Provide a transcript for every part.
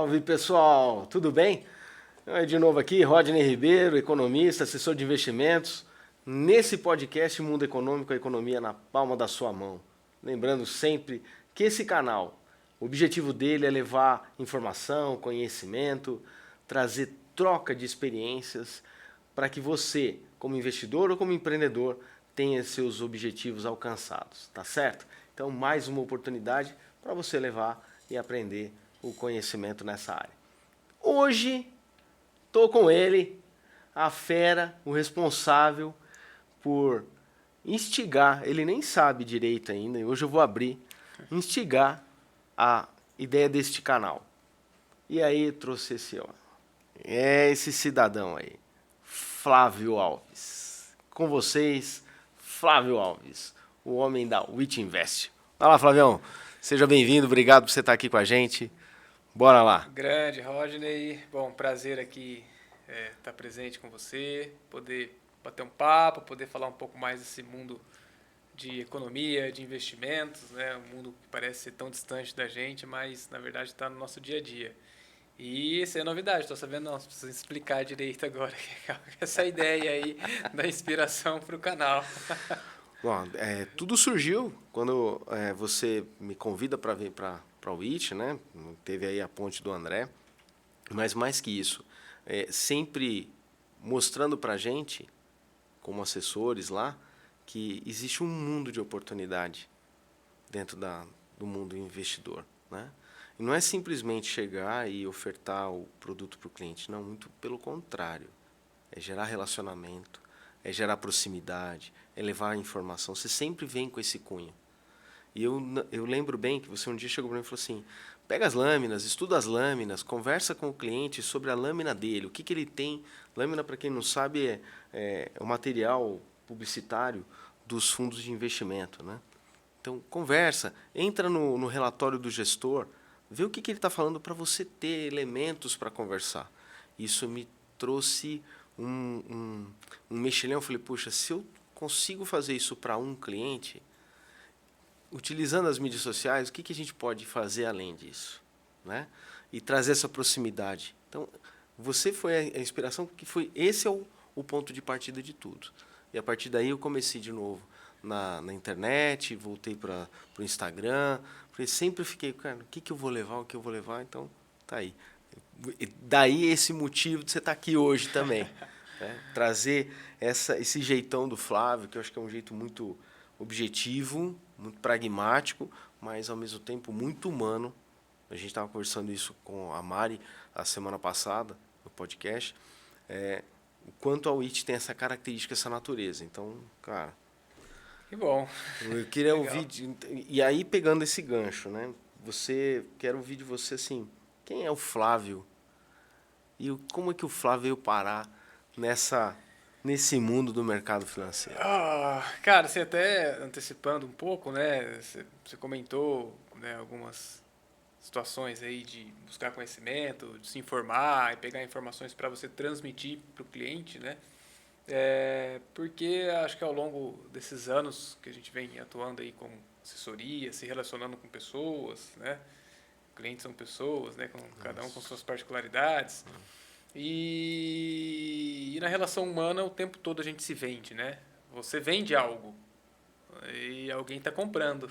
Salve pessoal, tudo bem? De novo aqui, Rodney Ribeiro, economista, assessor de investimentos. Nesse podcast Mundo Econômico, a economia na palma da sua mão. Lembrando sempre que esse canal, o objetivo dele é levar informação, conhecimento, trazer troca de experiências para que você, como investidor ou como empreendedor, tenha seus objetivos alcançados, tá certo? Então, mais uma oportunidade para você levar e aprender o conhecimento nessa área. Hoje, estou com ele, a fera, o responsável por instigar, ele nem sabe direito ainda, e hoje eu vou abrir, instigar a ideia deste canal. E aí trouxe esse cidadão aí, Flávio Alves. Com vocês, Flávio Alves, o homem da WIT Invest. Olá, Flavião. Seja bem-vindo, obrigado por você estar aqui com a gente. Bora lá. Grande, Rodney. Bom, prazer aqui estar presente com você, poder bater um papo, poder falar um pouco mais desse mundo de economia, de investimentos, né? Um mundo que parece ser tão distante da gente, mas na verdade está no nosso dia a dia. E isso é novidade, estou sabendo não, preciso explicar direito agora essa ideia aí da inspiração para o canal. Bom, tudo surgiu quando você me convida para vir para o WIT, né? Teve aí a ponte do André, mas mais que isso, sempre mostrando para a gente, como assessores lá, que existe um mundo de oportunidade dentro do mundo investidor, né? E não é simplesmente chegar e ofertar o produto para o cliente, não, muito pelo contrário. É gerar relacionamento, é gerar proximidade, é levar a informação. Você sempre vem com esse cunho. E eu lembro bem que você um dia chegou para mim e falou assim, pega as lâminas, estuda as lâminas, conversa com o cliente sobre a lâmina dele, o que ele tem. Lâmina, para quem não sabe, é o material publicitário dos fundos de investimento, né? Então, conversa, entra no relatório do gestor, vê o que ele está falando para você ter elementos para conversar. Isso me trouxe um mexilhão. Eu falei, puxa, se eu consigo fazer isso para um cliente, utilizando as mídias sociais, o que a gente pode fazer além disso, né? E trazer essa proximidade. Então, você foi a inspiração, que esse é o ponto de partida de tudo. E a partir daí eu comecei de novo na internet, voltei para o Instagram, porque sempre fiquei, cara, o que eu vou levar, o que eu vou levar, então tá aí. E daí esse motivo de você estar aqui hoje também. Né? Trazer esse jeitão do Flávio, que eu acho que é um jeito muito objetivo, muito pragmático, mas ao mesmo tempo muito humano. A gente estava conversando isso com a Mari a semana passada, no podcast, o quanto a WIT tem essa característica, essa natureza. Então, cara, Que bom. eu queria Legal. ouvir, e aí pegando esse gancho, né? Quero ouvir de você assim, quem é o Flávio? E como é que o Flávio veio parar nesse mundo do mercado financeiro? Cara, você até antecipando um pouco, né? Você comentou, né, algumas situações aí de buscar conhecimento, de se informar e pegar informações para você transmitir para o cliente, né? Porque acho que ao longo desses anos que a gente vem atuando aí com assessoria, se relacionando com pessoas, né? Clientes são pessoas, né? Cada um com suas particularidades. E na relação humana, o tempo todo a gente se vende, né? Você vende algo e alguém está comprando.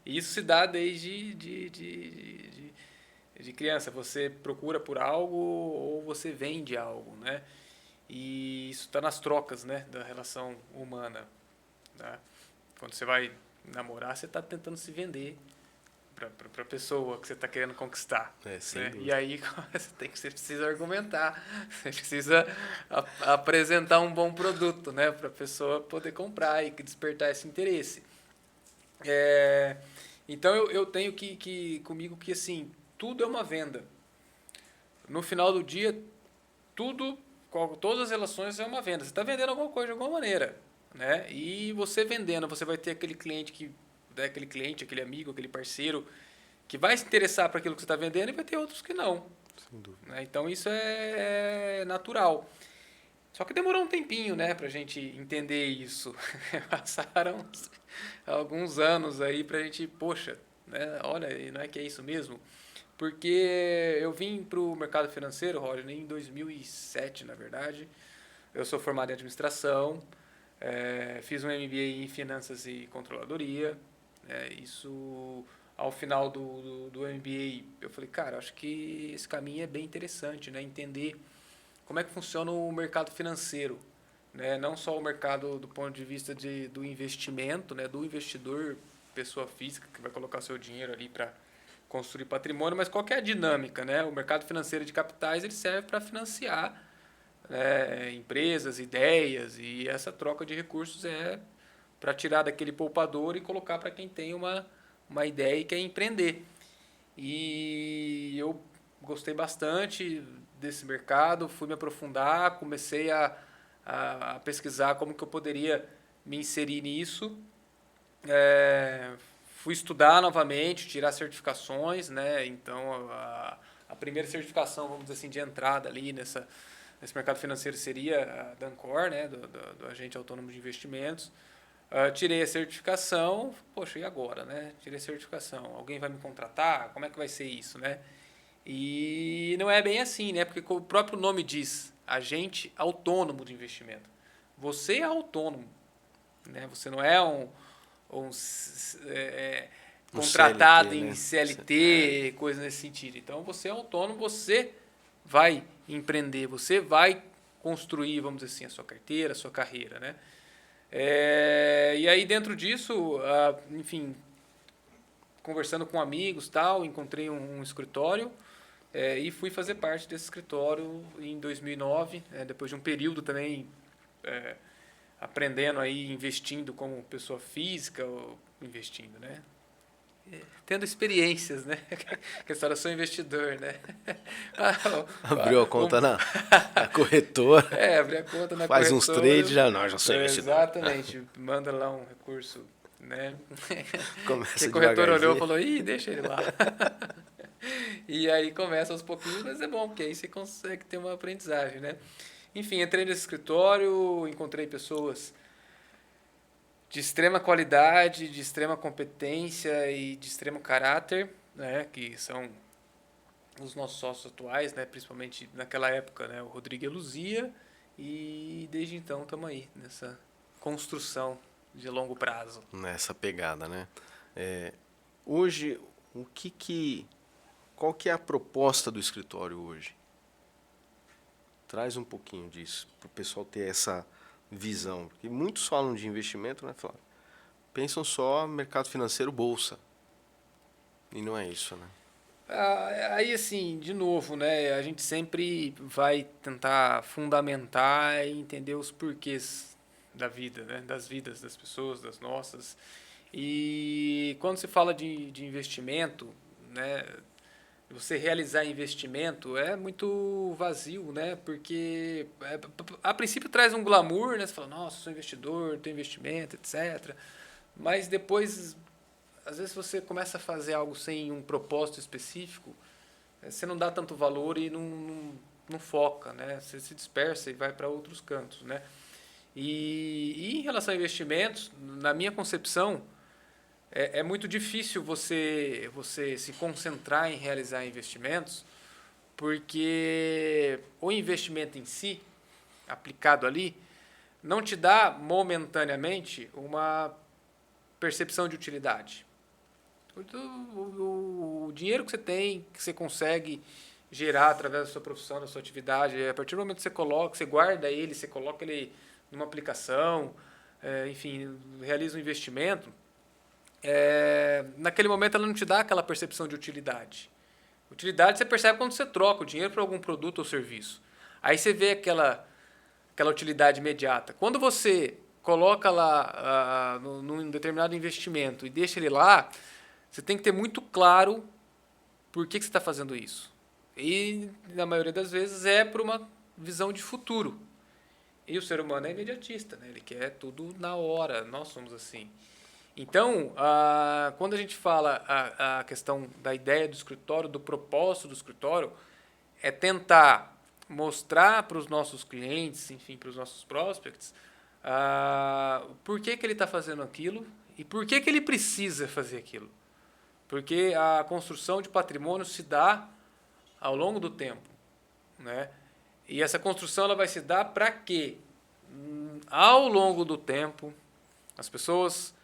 E isso se dá desde de criança. Você procura por algo ou você vende algo, né? E isso está nas trocas, né, da relação humana. Né? Quando você vai namorar, você está tentando se vender para a pessoa que você está querendo conquistar. Sem Né? dúvida. E aí você precisa argumentar, você precisa apresentar um bom produto, né, para a pessoa poder comprar e despertar esse interesse. Então eu tenho comigo que assim, tudo é uma venda. No final do dia, todas as relações é uma venda. Você está vendendo alguma coisa de alguma maneira. Né? E você vendendo, você vai ter aquele cliente, aquele amigo, aquele parceiro que vai se interessar por aquilo que você está vendendo e vai ter outros que não. Sem dúvida. Né? Então isso é natural. Só que demorou um tempinho, né, pra gente entender isso. Passaram alguns anos aí pra gente, poxa, né, olha, não é que é isso mesmo? Porque eu vim para o mercado financeiro, Roger, em 2007, na verdade. Eu sou formado em administração, fiz um MBA em finanças e controladoria. Isso, ao final do MBA, eu falei, cara, acho que esse caminho é bem interessante, né? Entender como é que funciona o mercado financeiro, né? Não só o mercado do ponto de vista do investimento, né? Do investidor, pessoa física, que vai colocar seu dinheiro ali para construir patrimônio, mas qual que é a dinâmica, né? O mercado financeiro de capitais ele serve para financiar empresas, ideias, e essa troca de recursos é para tirar daquele poupador e colocar para quem tem uma ideia e quer empreender. E eu gostei bastante desse mercado, fui me aprofundar, comecei a pesquisar como que eu poderia me inserir nisso. Fui estudar novamente, tirar certificações, né? Então a primeira certificação, vamos dizer assim, de entrada ali nesse mercado financeiro seria a da Ancor, né? Do Agente Autônomo de Investimentos. Tirei a certificação, poxa, e agora, né? Tirei a certificação, alguém vai me contratar? Como é que vai ser isso, né? E não é bem assim, né? Porque o próprio nome diz, agente autônomo de investimento. Você é autônomo, né? Você não é um contratado CLT, em né? CLT, coisa nesse sentido. Então, você é autônomo, você vai empreender, você vai construir, vamos dizer assim, a sua carteira, a sua carreira, né? E aí, dentro disso, enfim, conversando com amigos, tal, encontrei um escritório e fui fazer parte desse escritório em 2009, depois de um período também aprendendo aí, investindo como pessoa física, ou investindo, né? Tendo experiências, né? Que a história, eu sou investidor, né? Abriu a conta na corretora. Abri a conta na Faz corretora. uns trades, já sou investidor. Exatamente. Manda lá um recurso, né? Começa Que a corretora olhou e devagarzinho. falou, deixa ele lá. E aí começa aos pouquinhos, mas é bom, porque aí você consegue ter uma aprendizagem, né? Enfim, entrei nesse escritório, encontrei pessoas de extrema qualidade, de extrema competência e de extremo caráter, né, que são os nossos sócios atuais, né, principalmente naquela época, né, o Rodrigo e a Luzia, e desde então estamos aí nessa construção de longo prazo. Nessa pegada, né? Hoje, qual que é a proposta do escritório hoje? Traz um pouquinho disso, para o pessoal ter essa visão. Porque muitos falam de investimento, né, Flávio? Pensam só mercado financeiro, bolsa. E não é isso, né? Aí, assim, de novo, né, a gente sempre vai tentar fundamentar e entender os porquês da vida, né, das vidas das pessoas, das nossas. E quando se fala de investimento, né, você realizar investimento é muito vazio, né? Porque a princípio traz um glamour, né? Você fala, nossa, sou investidor, tenho investimento, etc. Mas depois, às vezes você começa a fazer algo sem um propósito específico, você não dá tanto valor e não foca, né? Você se dispersa e vai para outros cantos, né? E em relação a investimentos, na minha concepção, é muito difícil você se concentrar em realizar investimentos, porque o investimento em si, aplicado ali, não te dá momentaneamente uma percepção de utilidade. O dinheiro que você tem, que você consegue gerar através da sua profissão, da sua atividade, a partir do momento que você guarda ele, você coloca ele numa aplicação, enfim, realiza um investimento, naquele momento ela não te dá aquela percepção de utilidade. Utilidade você percebe quando você troca o dinheiro por algum produto ou serviço. Aí você vê aquela utilidade imediata. Quando você coloca lá num determinado investimento e deixa ele lá, você tem que ter muito claro por que você está fazendo isso. E, na maioria das vezes, é por uma visão de futuro. E o ser humano é imediatista, né? Ele quer tudo na hora. Nós somos assim. Então, quando a gente fala a questão da ideia do escritório, do propósito do escritório, é tentar mostrar para os nossos clientes, enfim, para os nossos prospects, por que ele está fazendo aquilo e por que ele precisa fazer aquilo. Porque a construção de patrimônio se dá ao longo do tempo, né? E essa construção ela vai se dar para quê? Ao longo do tempo, as pessoas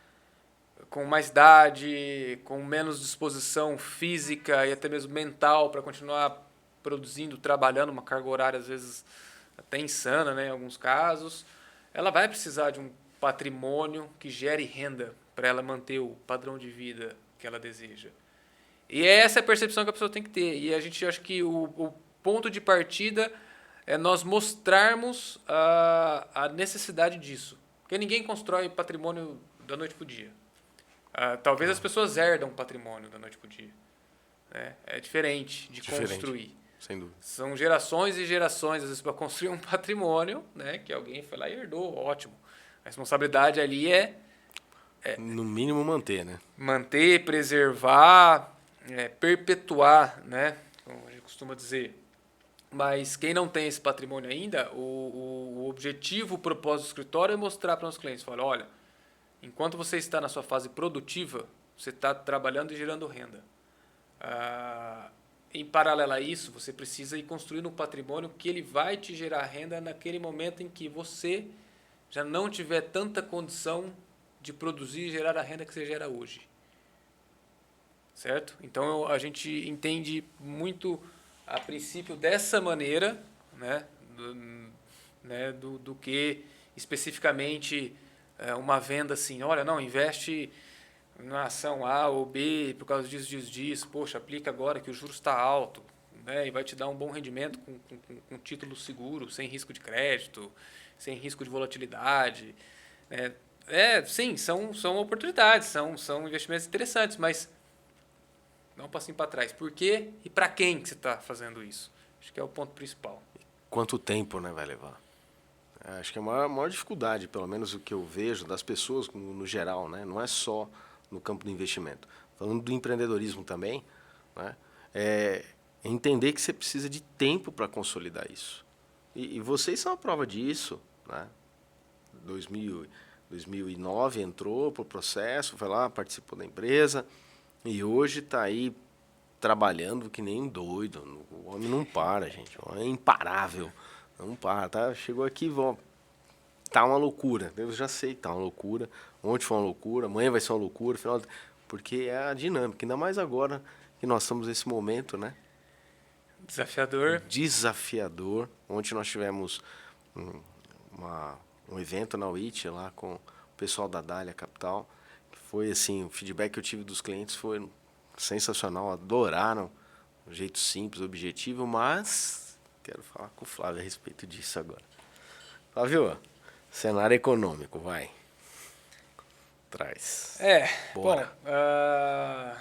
com mais idade, com menos disposição física e até mesmo mental para continuar produzindo, trabalhando, uma carga horária às vezes até insana, né, em alguns casos, ela vai precisar de um patrimônio que gere renda para ela manter o padrão de vida que ela deseja. E essa é a percepção que a pessoa tem que ter. E a gente acha que o ponto de partida é nós mostrarmos a necessidade disso. Porque ninguém constrói patrimônio da noite para o dia. Talvez as pessoas herdam patrimônio da noite para o dia. Né? É diferente de construir. Sem dúvida. São gerações e gerações, às vezes, para construir um patrimônio, né, que alguém foi lá e herdou, ótimo. A responsabilidade ali é no mínimo manter, né? Manter, preservar, perpetuar, né, como a gente costuma dizer. Mas quem não tem esse patrimônio ainda, o objetivo, o propósito do escritório é mostrar para os clientes, falar, olha, enquanto você está na sua fase produtiva, você está trabalhando e gerando renda. Em paralelo a isso, você precisa ir construindo um patrimônio que ele vai te gerar renda naquele momento em que você já não tiver tanta condição de produzir e gerar a renda que você gera hoje. Certo? Então a gente entende muito a princípio dessa maneira, né, do que especificamente uma venda assim, olha, não, investe na ação A ou B por causa disso, poxa, aplica agora que o juros está alto, né, e vai te dar um bom rendimento com título seguro, sem risco de crédito, sem risco de volatilidade. Né. Sim, são oportunidades, são investimentos interessantes, mas dá um passinho para trás. Por quê e para quem que você está fazendo isso? Acho que é o ponto principal. Quanto tempo, né, vai levar? Acho que é a maior dificuldade, pelo menos o que eu vejo das pessoas no geral, né? Não é só no campo do investimento. Falando do empreendedorismo também, né? É entender que você precisa de tempo para consolidar isso. E vocês são a prova disso, né? 2009 entrou para o processo, foi lá, participou da empresa e hoje está aí trabalhando que nem um doido. O homem não para, gente. O homem é imparável. Não para, tá? Chegou aqui, tá uma loucura. Eu já sei que tá uma loucura. Ontem foi uma loucura, amanhã vai ser uma loucura, final, porque é a dinâmica. Ainda mais agora que nós estamos nesse momento, né? Desafiador. Ontem nós tivemos um evento na UIT lá com o pessoal da Dália Capital. Que foi assim, o feedback que eu tive dos clientes foi sensacional, adoraram o jeito simples, objetivo, mas quero falar com o Flávio a respeito disso agora. Flávio, cenário econômico, vai. Traz. Bora. Bom,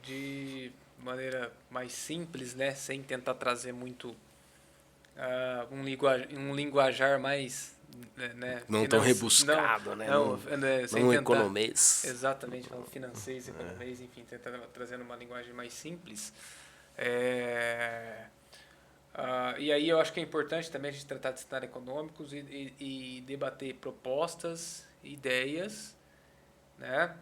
de maneira mais simples, né, sem tentar trazer muito um linguajar mais, né, não tão rebuscado, né? Não economês. Exatamente, falando financeiro, economês, enfim, trazendo uma linguagem mais simples. E aí eu acho que é importante também a gente tratar de cenários econômicos e debater propostas, ideias, né,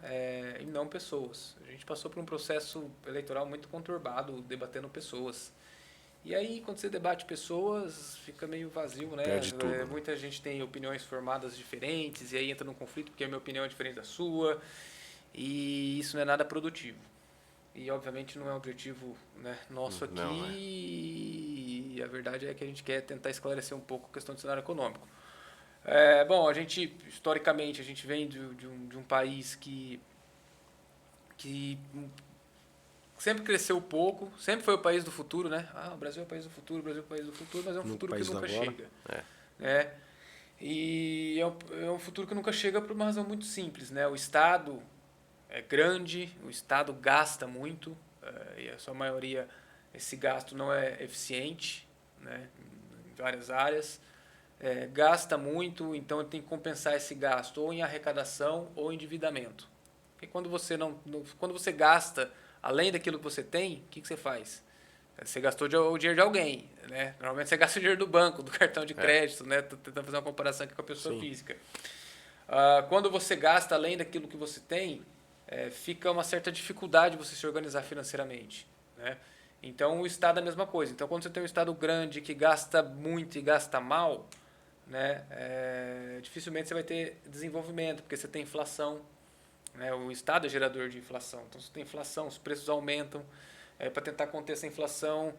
e não pessoas. A gente passou por um processo eleitoral muito conturbado debatendo pessoas. E aí, quando você debate pessoas, fica meio vazio, né? Perde tudo. Muita gente tem opiniões formadas diferentes, e aí entra num conflito porque a minha opinião é diferente da sua, e isso não é nada produtivo. E, obviamente, não é um objetivo, né, nosso aqui, e a verdade é que a gente quer tentar esclarecer um pouco a questão do cenário econômico. Bom, a gente, historicamente, a gente vem de um país que sempre cresceu pouco, sempre foi o país do futuro, né? O Brasil é o país do futuro, o Brasil é o país do futuro, mas é um futuro que nunca chega. E é um futuro que nunca chega por uma razão muito simples, né? O Estado é grande, o Estado gasta muito, e a sua maioria, esse gasto não é eficiente, né? Em várias áreas. Gasta muito, então ele tem que compensar esse gasto ou em arrecadação ou em endividamento. Porque quando você gasta além daquilo que você tem, o que você faz? Você gastou o dinheiro de alguém, né? Normalmente você gasta o dinheiro do banco, do cartão de crédito, né? Tô tentando fazer uma comparação aqui com a pessoa física. Quando você gasta além daquilo que você tem, fica uma certa dificuldade você se organizar financeiramente, né? Então, o Estado é a mesma coisa. Então, quando você tem um Estado grande que gasta muito e gasta mal, né, dificilmente você vai ter desenvolvimento, porque você tem inflação, né? O Estado é gerador de inflação. Então, você tem inflação, os preços aumentam. Para tentar conter essa inflação,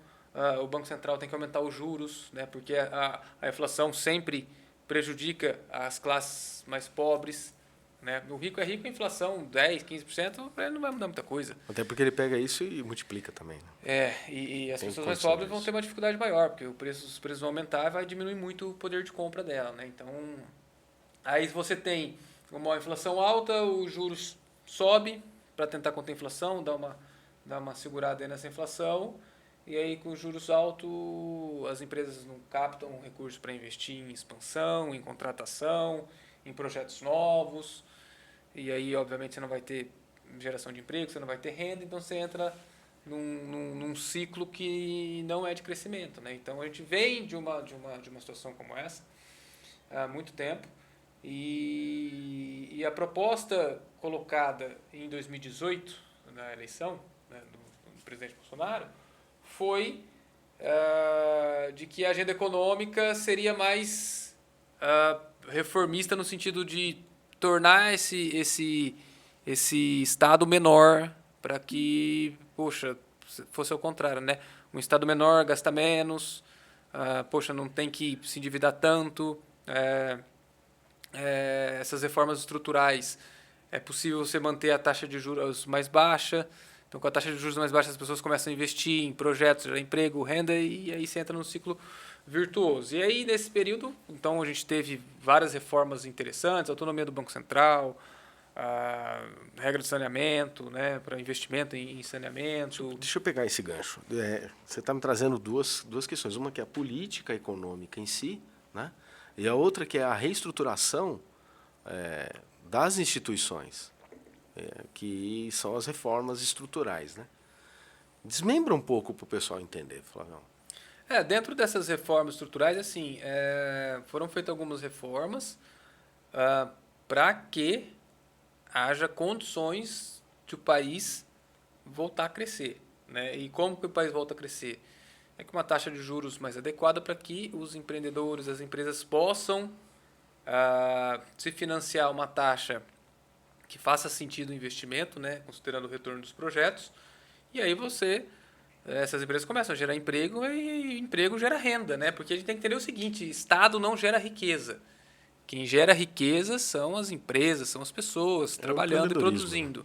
o Banco Central tem que aumentar os juros, né? Porque a inflação sempre prejudica as classes mais pobres, né? O rico é rico, a inflação 10, 15%, para ele não vai mudar muita coisa. Até porque ele pega isso e multiplica também. Né? E as Tem pessoas mais condição pobres vão disso. ter uma dificuldade maior, porque os preços vão aumentar e vai diminuir muito o poder de compra dela, né? Então, aí você tem uma inflação alta, os juros sobe para tentar conter a inflação, dar uma segurada aí nessa inflação. E aí, com os juros altos, as empresas não captam recursos para investir em expansão, em contratação, em projetos novos. E aí, obviamente, você não vai ter geração de emprego, você não vai ter renda, então você entra num ciclo que não é de crescimento, né? Então, a gente vem de uma situação como essa há muito tempo. E a proposta colocada em 2018, na eleição, né, do presidente Bolsonaro, foi de que a agenda econômica seria mais reformista no sentido de tornar esse Estado menor para que, poxa, fosse ao contrário, né? Um Estado menor gasta menos, poxa, não tem que se endividar tanto, essas reformas estruturais é possível você manter a taxa de juros mais baixa. Então, com a taxa de juros mais baixa, as pessoas começam a investir em projetos, gerar emprego, renda, e aí você entra num ciclo virtuoso. E aí, nesse período, então, a gente teve várias reformas interessantes, autonomia do Banco Central, a regra de saneamento, né, para investimento em saneamento. Deixa eu pegar esse gancho. Você está me trazendo duas questões. Uma que é a política econômica em si, né? E a outra que é a reestruturação das instituições, que são as reformas estruturais. Né? Desmembra um pouco para o pessoal entender, Flavião. Dentro dessas reformas estruturais, assim, foram feitas algumas reformas para que haja condições de o país voltar a crescer. Né? E como que o país volta a crescer? É com uma taxa de juros mais adequada para que os empreendedores, as empresas possam se financiar uma taxa que faça sentido o investimento, né? Considerando o retorno dos projetos. E aí essas empresas começam a gerar emprego e emprego gera renda, né? Porque a gente tem que entender o seguinte, Estado não gera riqueza. Quem gera riqueza são as empresas, são as pessoas trabalhando e produzindo.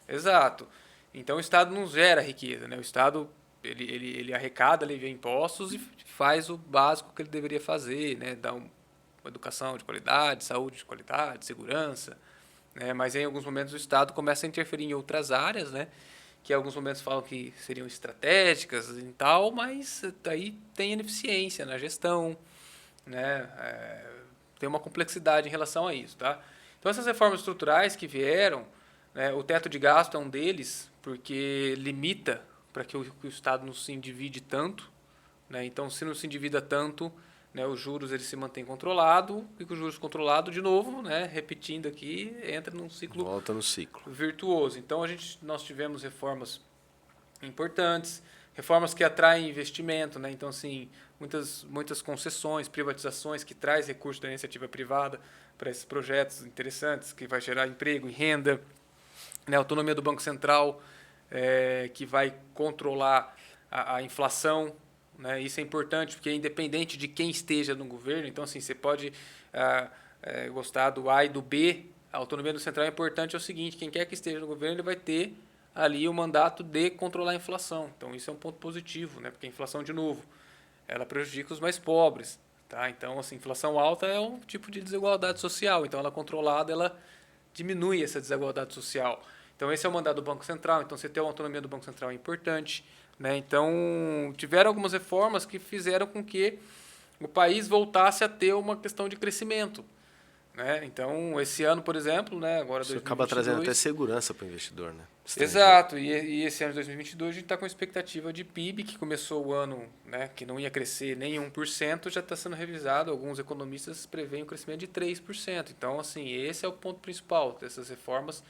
Né? Exato. Então o Estado não gera riqueza, né? O Estado ele arrecada, ele vê impostos e faz o básico que ele deveria fazer, né? Dá uma educação de qualidade, saúde de qualidade, segurança, né? Mas em alguns momentos o Estado começa a interferir em outras áreas, né? Que em alguns momentos falam que seriam estratégicas e tal, mas aí tem ineficiência na gestão, né? Tem uma complexidade em relação a isso, tá? Então essas reformas estruturais que vieram, né, o teto de gasto é um deles, porque limita para que o Estado não se endivide tanto, né? Então se não se endivida tanto, né, os juros ele se mantém controlado, e com os juros controlados, de novo, né, repetindo aqui, entra num ciclo volta no ciclo virtuoso. Então nós tivemos reformas importantes, reformas que atraem investimento, né? Então assim, muitas concessões, privatizações que traz recursos da iniciativa privada para esses projetos interessantes que vai gerar emprego e renda, né? Autonomia do Banco Central, que vai controlar a inflação, né? Isso é importante porque é independente de quem esteja no governo. Então assim, você pode gostar do A e do B. A autonomia do central é importante, é o seguinte, quem quer que esteja no governo, ele vai ter ali o mandato de controlar a inflação. Então isso é um ponto positivo, né? Porque a inflação, de novo, ela prejudica os mais pobres, tá? Então, assim, inflação alta é um tipo de desigualdade social. Então, ela controlada, ela diminui essa desigualdade social. Então, esse é o mandato do Banco Central. Então, você ter uma autonomia do Banco Central é importante, né? Então, tiveram algumas reformas que fizeram com que o país voltasse a ter uma questão de crescimento. Né? Então, esse ano, por exemplo, né, agora isso 2022, acaba trazendo até segurança para o investidor, né? Exato, e esse ano de 2022 a gente está com expectativa de PIB, que começou o ano, né, que não ia crescer nem 1%, já está sendo revisado, alguns economistas preveem um crescimento de 3%. Então, assim, esse é o ponto principal dessas reformas,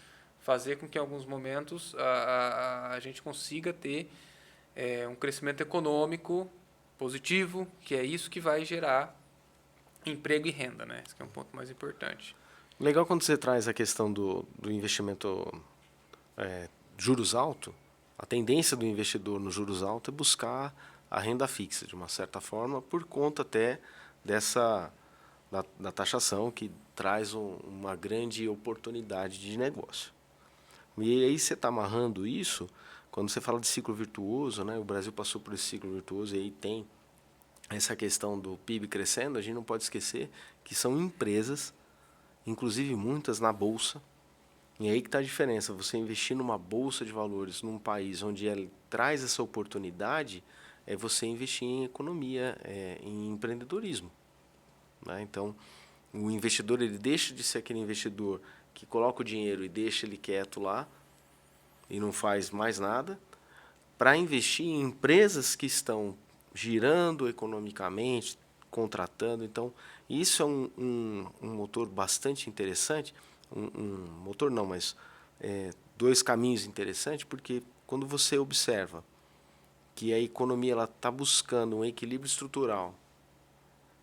fazer com que em alguns momentos a gente consiga ter um crescimento econômico positivo, que é isso que vai gerar emprego e renda, né? Esse que é um ponto mais importante. Legal quando você traz a questão do investimento juros alto. A tendência do investidor no juros alto é buscar a renda fixa, de uma certa forma, por conta até da taxação, que traz uma grande oportunidade de negócio. E aí você está amarrando isso, quando você fala de ciclo virtuoso, né? O Brasil passou por esse ciclo virtuoso e aí tem essa questão do PIB crescendo, a gente não pode esquecer que são empresas, inclusive muitas na Bolsa. E aí que está a diferença, você investir numa Bolsa de Valores num país onde ela traz essa oportunidade, é você investir em economia, em empreendedorismo. Né? Então, o investidor ele deixa de ser aquele investidor que coloca o dinheiro e deixa ele quieto lá e não faz mais nada, para investir em empresas que estão girando economicamente, contratando. Então, isso é um motor bastante interessante. Motor não, mas dois caminhos interessantes, porque quando você observa que a economia está buscando um equilíbrio estrutural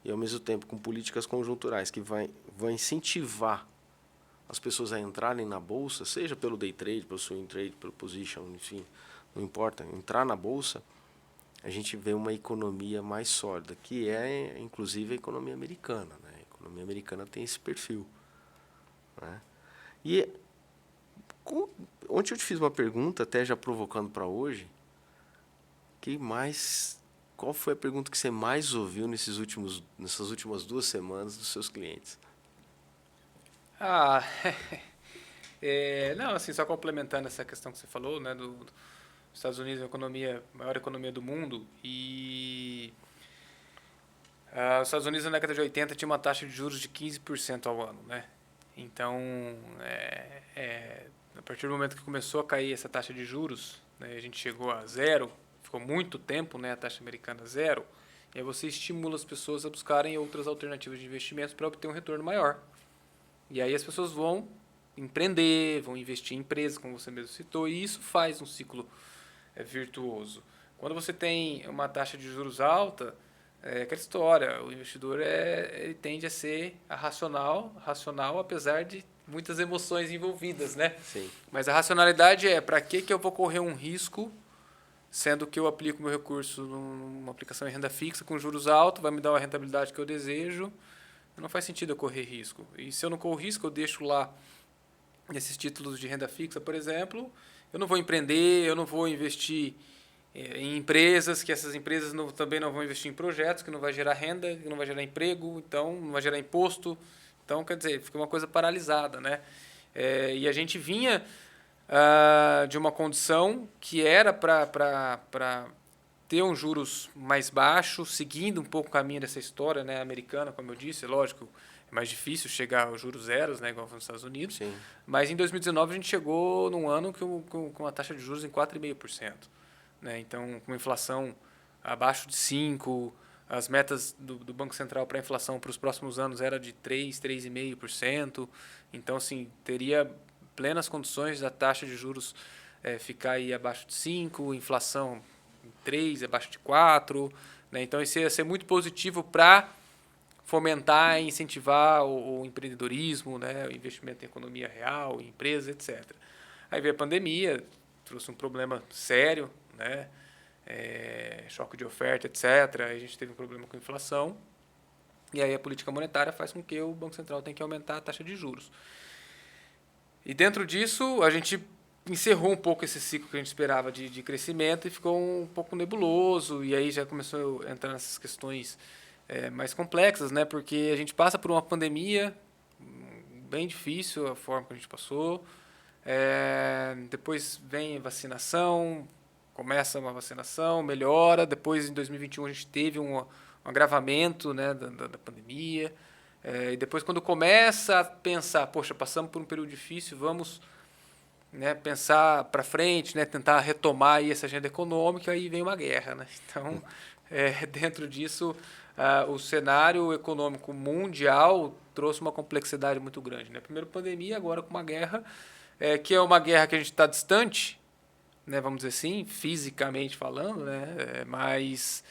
e, ao mesmo tempo, com políticas conjunturais que vai incentivar as pessoas a entrarem na Bolsa, seja pelo day trade, pelo swing trade, pelo position, enfim, não importa, entrar na Bolsa, a gente vê uma economia mais sólida, que é, inclusive, a economia americana. Né? A economia americana tem esse perfil. Né? E ontem eu te fiz uma pergunta, até já provocando para hoje, qual foi a pergunta que você mais ouviu nessas últimas 2 semanas dos seus clientes? Não, assim, só complementando essa questão que você falou, né, dos Estados Unidos, a maior economia do mundo, e os Estados Unidos na década de 80 tinha uma taxa de juros de 15% ao ano, né? Então, a partir do momento que começou a cair essa taxa de juros, né, a gente chegou a zero, ficou muito tempo, né, a taxa americana zero, e aí você estimula as pessoas a buscarem outras alternativas de investimentos para obter um retorno maior. E aí as pessoas vão empreender, vão investir em empresas, como você mesmo citou, e isso faz um ciclo virtuoso. Quando você tem uma taxa de juros alta, é aquela história, o investidor ele tende a ser racional, apesar de muitas emoções envolvidas, né? Sim. Mas a racionalidade para que eu vou correr um risco, sendo que eu aplico meu recurso numa aplicação em renda fixa com juros altos, vai me dar uma rentabilidade que eu desejo, não faz sentido eu correr risco. E se eu não corro risco, eu deixo lá nesses títulos de renda fixa, por exemplo, eu não vou empreender, eu não vou investir em empresas, que essas empresas também não vão investir em projetos, que não vai gerar renda, que não vai gerar emprego, então não vai gerar imposto. Então, quer dizer, fica uma coisa paralisada, né? E a gente vinha de uma condição que era para ter um juros mais baixos, seguindo um pouco o caminho dessa história, né, americana, como eu disse, lógico, é mais difícil chegar aos juros zeros, né, igual nos Estados Unidos. Sim. Mas em 2019 a gente chegou num ano com uma taxa de juros em 4,5%. Né? Então, com inflação abaixo de 5%, as metas do Banco Central para a inflação para os próximos anos era de 3,5%. Então, assim, teria plenas condições da taxa de juros ficar aí abaixo de 5%, inflação 3, abaixo de 4, né? Então isso ia ser muito positivo para fomentar e incentivar o empreendedorismo, né? O investimento em economia real, em empresas, etc. Aí veio a pandemia, trouxe um problema sério, né? Choque de oferta, etc. Aí a gente teve um problema com a inflação, e aí a política monetária faz com que o Banco Central tenha que aumentar a taxa de juros. E dentro disso, a gente encerrou um pouco esse ciclo que a gente esperava de crescimento e ficou um pouco nebuloso, e aí já começou a entrar nessas questões mais complexas, né? Porque a gente passa por uma pandemia bem difícil, a forma que a gente passou, depois vem a vacinação, começa uma vacinação, melhora, depois em 2021 a gente teve um agravamento, né, da pandemia, e depois quando começa a pensar, poxa, passamos por um período difícil, vamos, né, pensar para frente, né, tentar retomar aí essa agenda econômica, aí vem uma guerra, né? Então, dentro disso, o cenário econômico mundial trouxe uma complexidade muito grande, né? Primeiro pandemia, agora com uma guerra, que é uma guerra que a gente está distante, né, vamos dizer assim, fisicamente falando, né, mas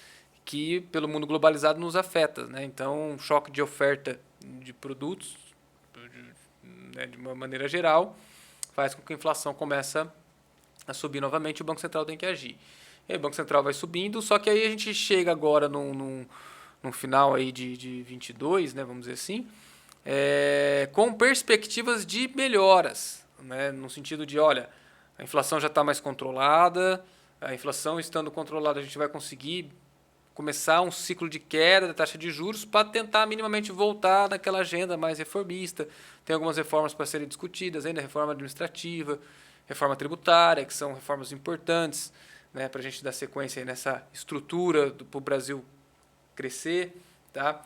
que pelo mundo globalizado nos afeta, né? Então, um choque de oferta de produtos, né, de uma maneira geral, faz com que a inflação comece a subir novamente e o Banco Central tem que agir. E aí o Banco Central vai subindo, só que aí a gente chega agora num final aí de 22, né, vamos dizer assim, com perspectivas de melhoras, né, no sentido de, olha, a inflação já está mais controlada, a inflação estando controlada a gente vai conseguir começar um ciclo de queda da taxa de juros para tentar minimamente voltar naquela agenda mais reformista. Tem algumas reformas para serem discutidas ainda, reforma administrativa, reforma tributária, que são reformas importantes, né, para a gente dar sequência aí nessa estrutura para o Brasil crescer. Tá?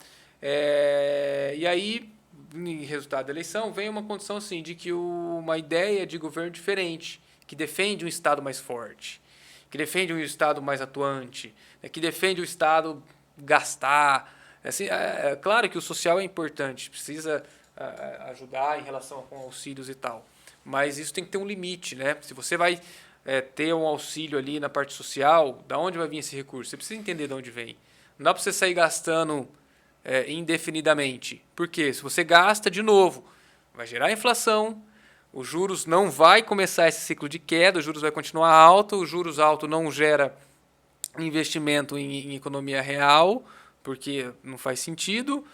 E aí, em resultado da eleição, vem uma condição assim, de que uma ideia de governo diferente, que defende um Estado mais forte, que defende um Estado mais atuante, que defende o Estado gastar. Assim, claro que o social é importante, precisa ajudar em relação com auxílios e tal, mas isso tem que ter um limite. Né? Se você vai ter um auxílio ali na parte social, da onde vai vir esse recurso? Você precisa entender de onde vem. Não dá para você sair gastando indefinidamente. Por quê? Se você gasta, de novo, vai gerar inflação, os juros não vai começar esse ciclo de queda, os juros vai continuar alto, os juros alto não gera investimento em economia real, porque não faz sentido.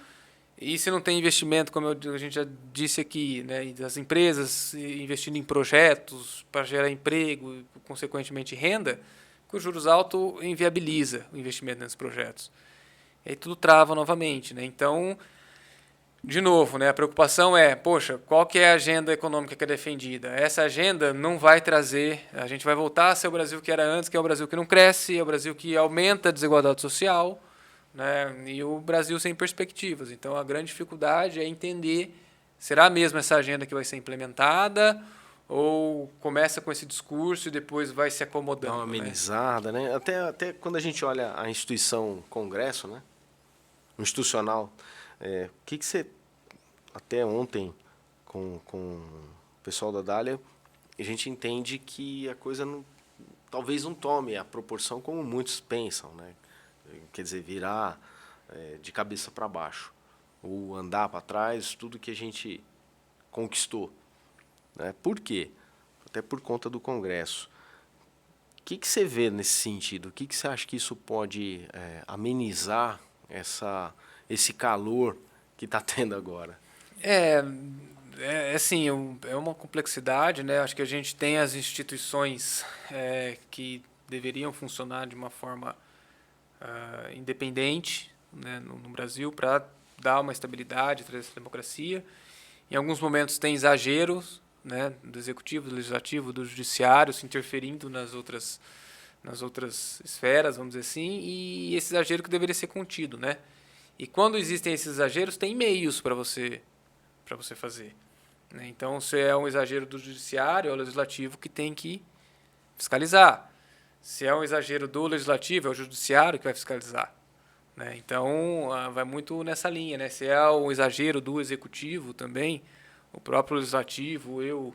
E se não tem investimento, como a gente já disse aqui, né, das empresas investindo em projetos para gerar emprego e, consequentemente, renda, com os juros altos inviabiliza o investimento nesses projetos. E aí tudo trava novamente. Né? Então, de novo, né, a preocupação é, poxa, qual que é a agenda econômica que é defendida? Essa agenda não vai trazer, a gente vai voltar a ser o Brasil que era antes, que é o Brasil que não cresce, é o Brasil que aumenta a desigualdade social, né, e o Brasil sem perspectivas. Então, a grande dificuldade é entender, será mesmo essa agenda que vai ser implementada ou começa com esse discurso e depois vai se acomodando? Dá uma amenizada, né? Até quando a gente olha a instituição Congresso, né? Institucional, o que você, até ontem, com o pessoal da Dália, a gente entende que a coisa talvez não tome a proporção como muitos pensam, né? Quer dizer, virar de cabeça para baixo, ou andar para trás, tudo que a gente conquistou. Né? Por quê? Até por conta do Congresso. O que você vê nesse sentido? O que você acha que isso pode amenizar esse calor que está tendo agora? Assim, é uma complexidade, né? Acho que a gente tem as instituições que deveriam funcionar de uma forma independente, né, no Brasil, para dar uma estabilidade, trazer essa democracia. Em alguns momentos tem exageros, né, do executivo, do legislativo, do judiciário se interferindo nas outras esferas, vamos dizer assim, e esse exagero que deveria ser contido, né? E quando existem esses exageros, tem meios para você fazer. Né? Então, se é um exagero do judiciário, é o legislativo que tem que fiscalizar. Se é um exagero do legislativo, é o judiciário que vai fiscalizar. Né? Então, vai muito nessa linha. Né? Se é um exagero do executivo também, o próprio legislativo e o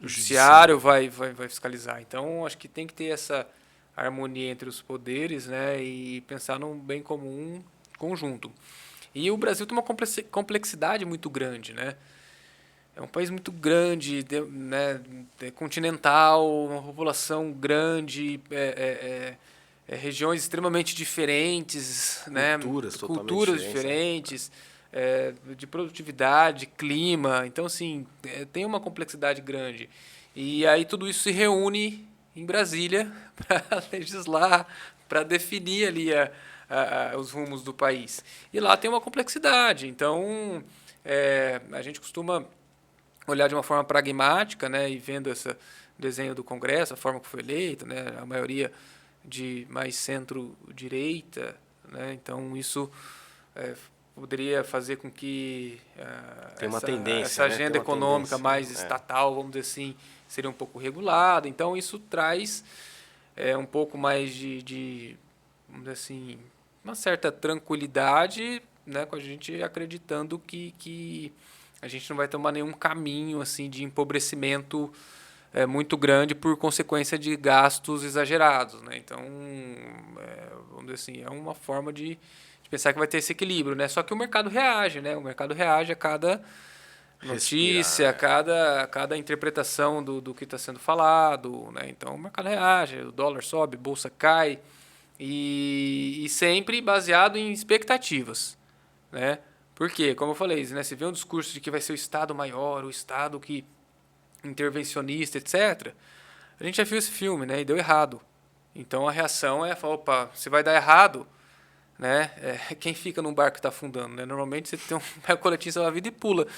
judiciário vai fiscalizar. Então, acho que tem que ter essa harmonia entre os poderes, né? E pensar num bem comum conjunto. E o Brasil tem uma complexidade muito grande, né? É um país muito grande, né, continental, uma população grande, regiões extremamente diferentes, culturas né, diferentes, de produtividade, clima. Então, assim, tem uma complexidade grande. E aí tudo isso se reúne em Brasília para legislar, para definir ali os rumos do país. E lá tem uma complexidade. Então, a gente costuma olhar de uma forma pragmática, né, e vendo esse desenho do Congresso, a forma que foi eleita, né, a maioria de mais centro-direita, né, então isso poderia fazer com que essa agenda econômica mais estatal, vamos dizer assim, seria um pouco regulada. Então isso traz um pouco mais de vamos dizer assim, uma certa tranquilidade, né, com a gente acreditando que a gente não vai tomar nenhum caminho assim de empobrecimento muito grande por consequência de gastos exagerados, né? Então, vamos dizer assim, é uma forma de pensar que vai ter esse equilíbrio, né? Só que o mercado reage, né? O mercado reage a cada notícia, Respirar. a cada interpretação do que está sendo falado, né? Então, o mercado reage, o dólar sobe, a bolsa cai, e sempre baseado em expectativas, né? Por quê? Como eu falei, né? Se vê um discurso de que vai ser o Estado maior, o Estado que intervencionista, etc. A gente já viu esse filme, né? E deu errado. Então a reação é falar, opa, se vai dar errado, né? Quem fica num barco que está afundando, né? Normalmente você tem um coletinho salva-vida e pula,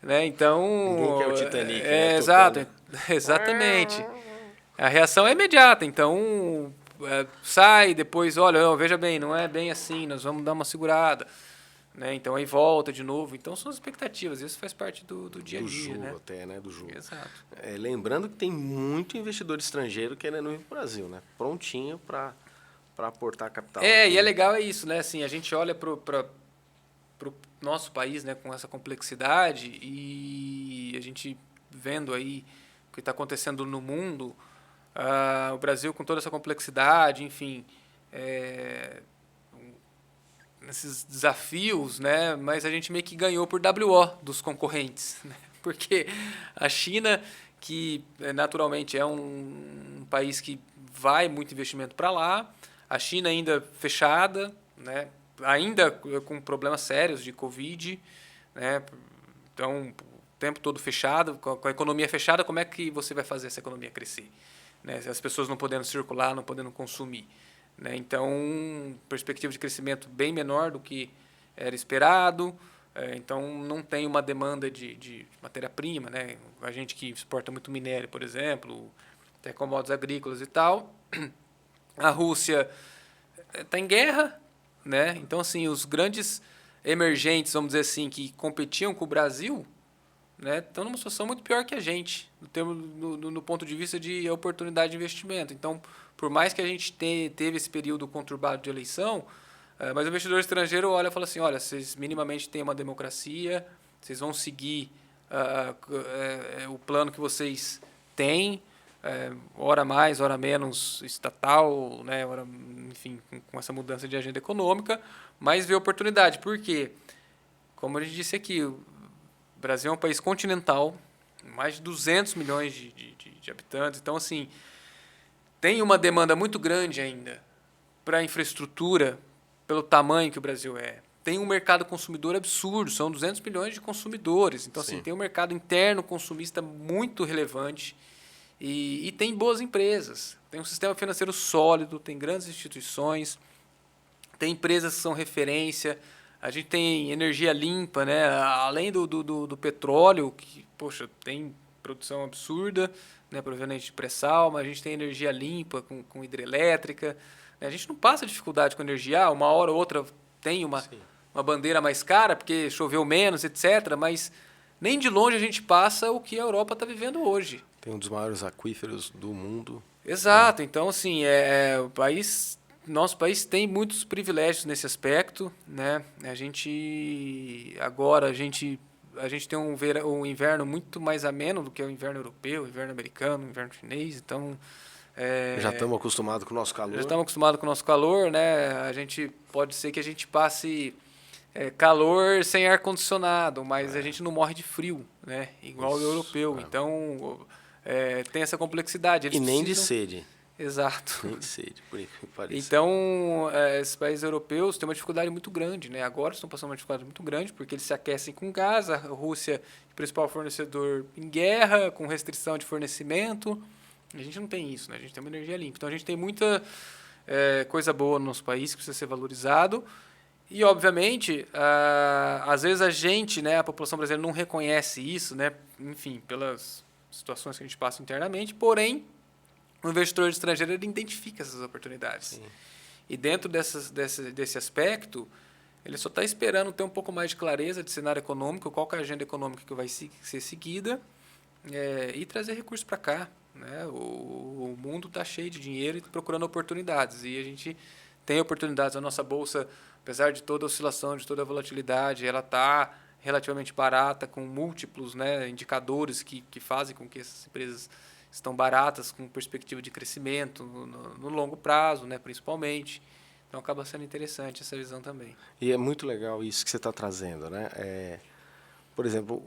né? Ninguém quer Então o Titanic, né? exato, Tocando. exatamente. A reação é imediata, então sai, depois, olha, não, veja bem, não é bem assim, nós vamos dar uma segurada, né? Então aí volta de novo. Então são as expectativas, isso faz parte do dia a Do dia, jogo né? até, né? Do jogo. Exato. Lembrando que tem muito investidor estrangeiro querendo vir para o Brasil, né? Prontinho para aportar capital aqui, E é né? legal é isso, né? Assim, a gente olha para o nosso país, né, com essa complexidade e a gente vendo aí o que está acontecendo no mundo, o Brasil com toda essa complexidade, enfim, esses desafios, né? Mas a gente meio que ganhou por WO dos concorrentes, né? Porque a China, que naturalmente é um país que vai muito investimento para lá, a China ainda fechada, né? Ainda com problemas sérios de Covid, né? Então, o tempo todo fechado, com a economia fechada, como é que você vai fazer essa economia crescer? Né? As pessoas não podendo circular, não podendo consumir. Né? Então, perspectiva de crescimento bem menor do que era esperado. Então, não tem uma demanda de matéria-prima. Né? A gente que exporta muito minério, por exemplo, até commodities agrícolas e tal. A Rússia está em guerra. Né? Então, assim, os grandes emergentes, vamos dizer assim, que competiam com o Brasil, né, estão numa situação muito pior que a gente, no ponto de vista de oportunidade de investimento. Então, por mais que a gente teve esse período conturbado de eleição, mas o investidor estrangeiro olha e fala assim, olha, vocês minimamente têm uma democracia, vocês vão seguir o plano que vocês têm, hora mais, hora menos estatal, né, hora, enfim, com essa mudança de agenda econômica, mas vê oportunidade. Por quê? Como a gente disse aqui, o Brasil é um país continental, mais de 200 milhões de habitantes. Então, assim, tem uma demanda muito grande ainda para a infraestrutura, pelo tamanho que o Brasil é. Tem um mercado consumidor absurdo, são 200 milhões de consumidores. Então, assim, Sim. tem um mercado interno consumista muito relevante e tem boas empresas. Tem um sistema financeiro sólido, tem grandes instituições, tem empresas que são referência. A gente tem energia limpa, né? Além do petróleo, que, poxa, tem produção absurda, né? Provavelmente de pré-sal, mas a gente tem energia limpa com hidrelétrica. Né? A gente não passa dificuldade com energia. Uma hora ou outra tem uma bandeira mais cara, porque choveu menos, etc. Mas nem de longe a gente passa o que a Europa está vivendo hoje. Tem um dos maiores aquíferos do mundo. Exato. Então, assim, o país... Nosso país tem muitos privilégios nesse aspecto, né? A gente tem um inverno muito mais ameno do que o inverno europeu, o inverno americano, o inverno chinês. Então Já estamos acostumados com o nosso calor. já estamos acostumados com o nosso calor, né? A gente pode ser que a gente passe calor sem ar condicionado, mas a gente não morre de frio, né? Igual o europeu. Então tem essa complexidade. Eles E nem de precisam... sede. Exato. Nem de sede, por incrível que pareça. Então, esses países europeus têm uma dificuldade muito grande, né? Agora estão passando uma dificuldade muito grande, porque eles se aquecem com gás, a Rússia, principal fornecedor, em guerra, com restrição de fornecimento. A gente não tem isso, né? A gente tem uma energia limpa. Então, a gente tem muita coisa boa no nosso país que precisa ser valorizado. E, obviamente, às vezes a gente, né, a população brasileira, não reconhece isso, né? Enfim, pelas situações que a gente passa internamente, porém, o investidor estrangeiro ele identifica essas oportunidades. Sim. E dentro desse aspecto, ele só está esperando ter um pouco mais de clareza de cenário econômico, qual que é a agenda econômica que vai ser seguida, e trazer recursos para cá. Né? O mundo está cheio de dinheiro e procurando oportunidades. E a gente tem oportunidades. A nossa bolsa, apesar de toda a oscilação, de toda a volatilidade, ela está relativamente barata, com múltiplos, né, indicadores que fazem com que essas empresas estão baratas, com perspectiva de crescimento no longo prazo, né, principalmente. Então acaba sendo interessante essa visão também. E é muito legal isso que você está trazendo, né? Por exemplo,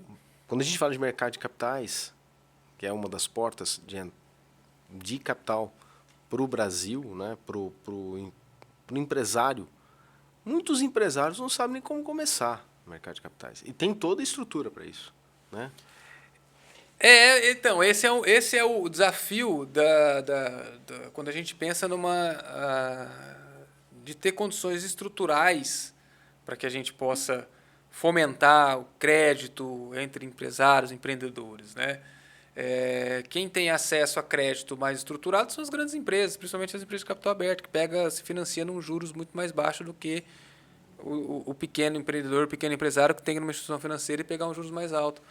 quando a gente fala de mercado de capitais, que é uma das portas de capital para o Brasil, né? Para o empresário, muitos empresários não sabem nem como começar no mercado de capitais. E tem toda a estrutura para isso, né? Então, esse é o desafio quando a gente pensa de ter condições estruturais para que a gente possa fomentar o crédito entre empresários, empreendedores, né? Quem tem acesso a crédito mais estruturado são as grandes empresas, principalmente as empresas de capital aberto, que se financia num juros muito mais baixos do que o pequeno empreendedor, o pequeno empresário que tem numa instituição financeira e pegar um juros mais alto.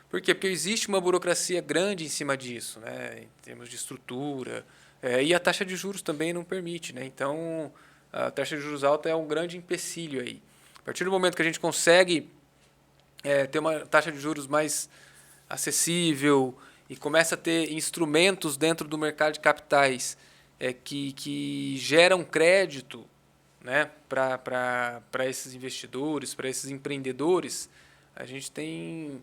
Por quê? Porque existe uma burocracia grande em cima disso, né? Em termos de estrutura, e a taxa de juros também não permite, né? Então, a taxa de juros alta é um grande empecilho aí. A partir do momento que a gente consegue ter uma taxa de juros mais acessível e começa a ter instrumentos dentro do mercado de capitais que geram crédito, né, para esses investidores, para esses empreendedores, a gente tem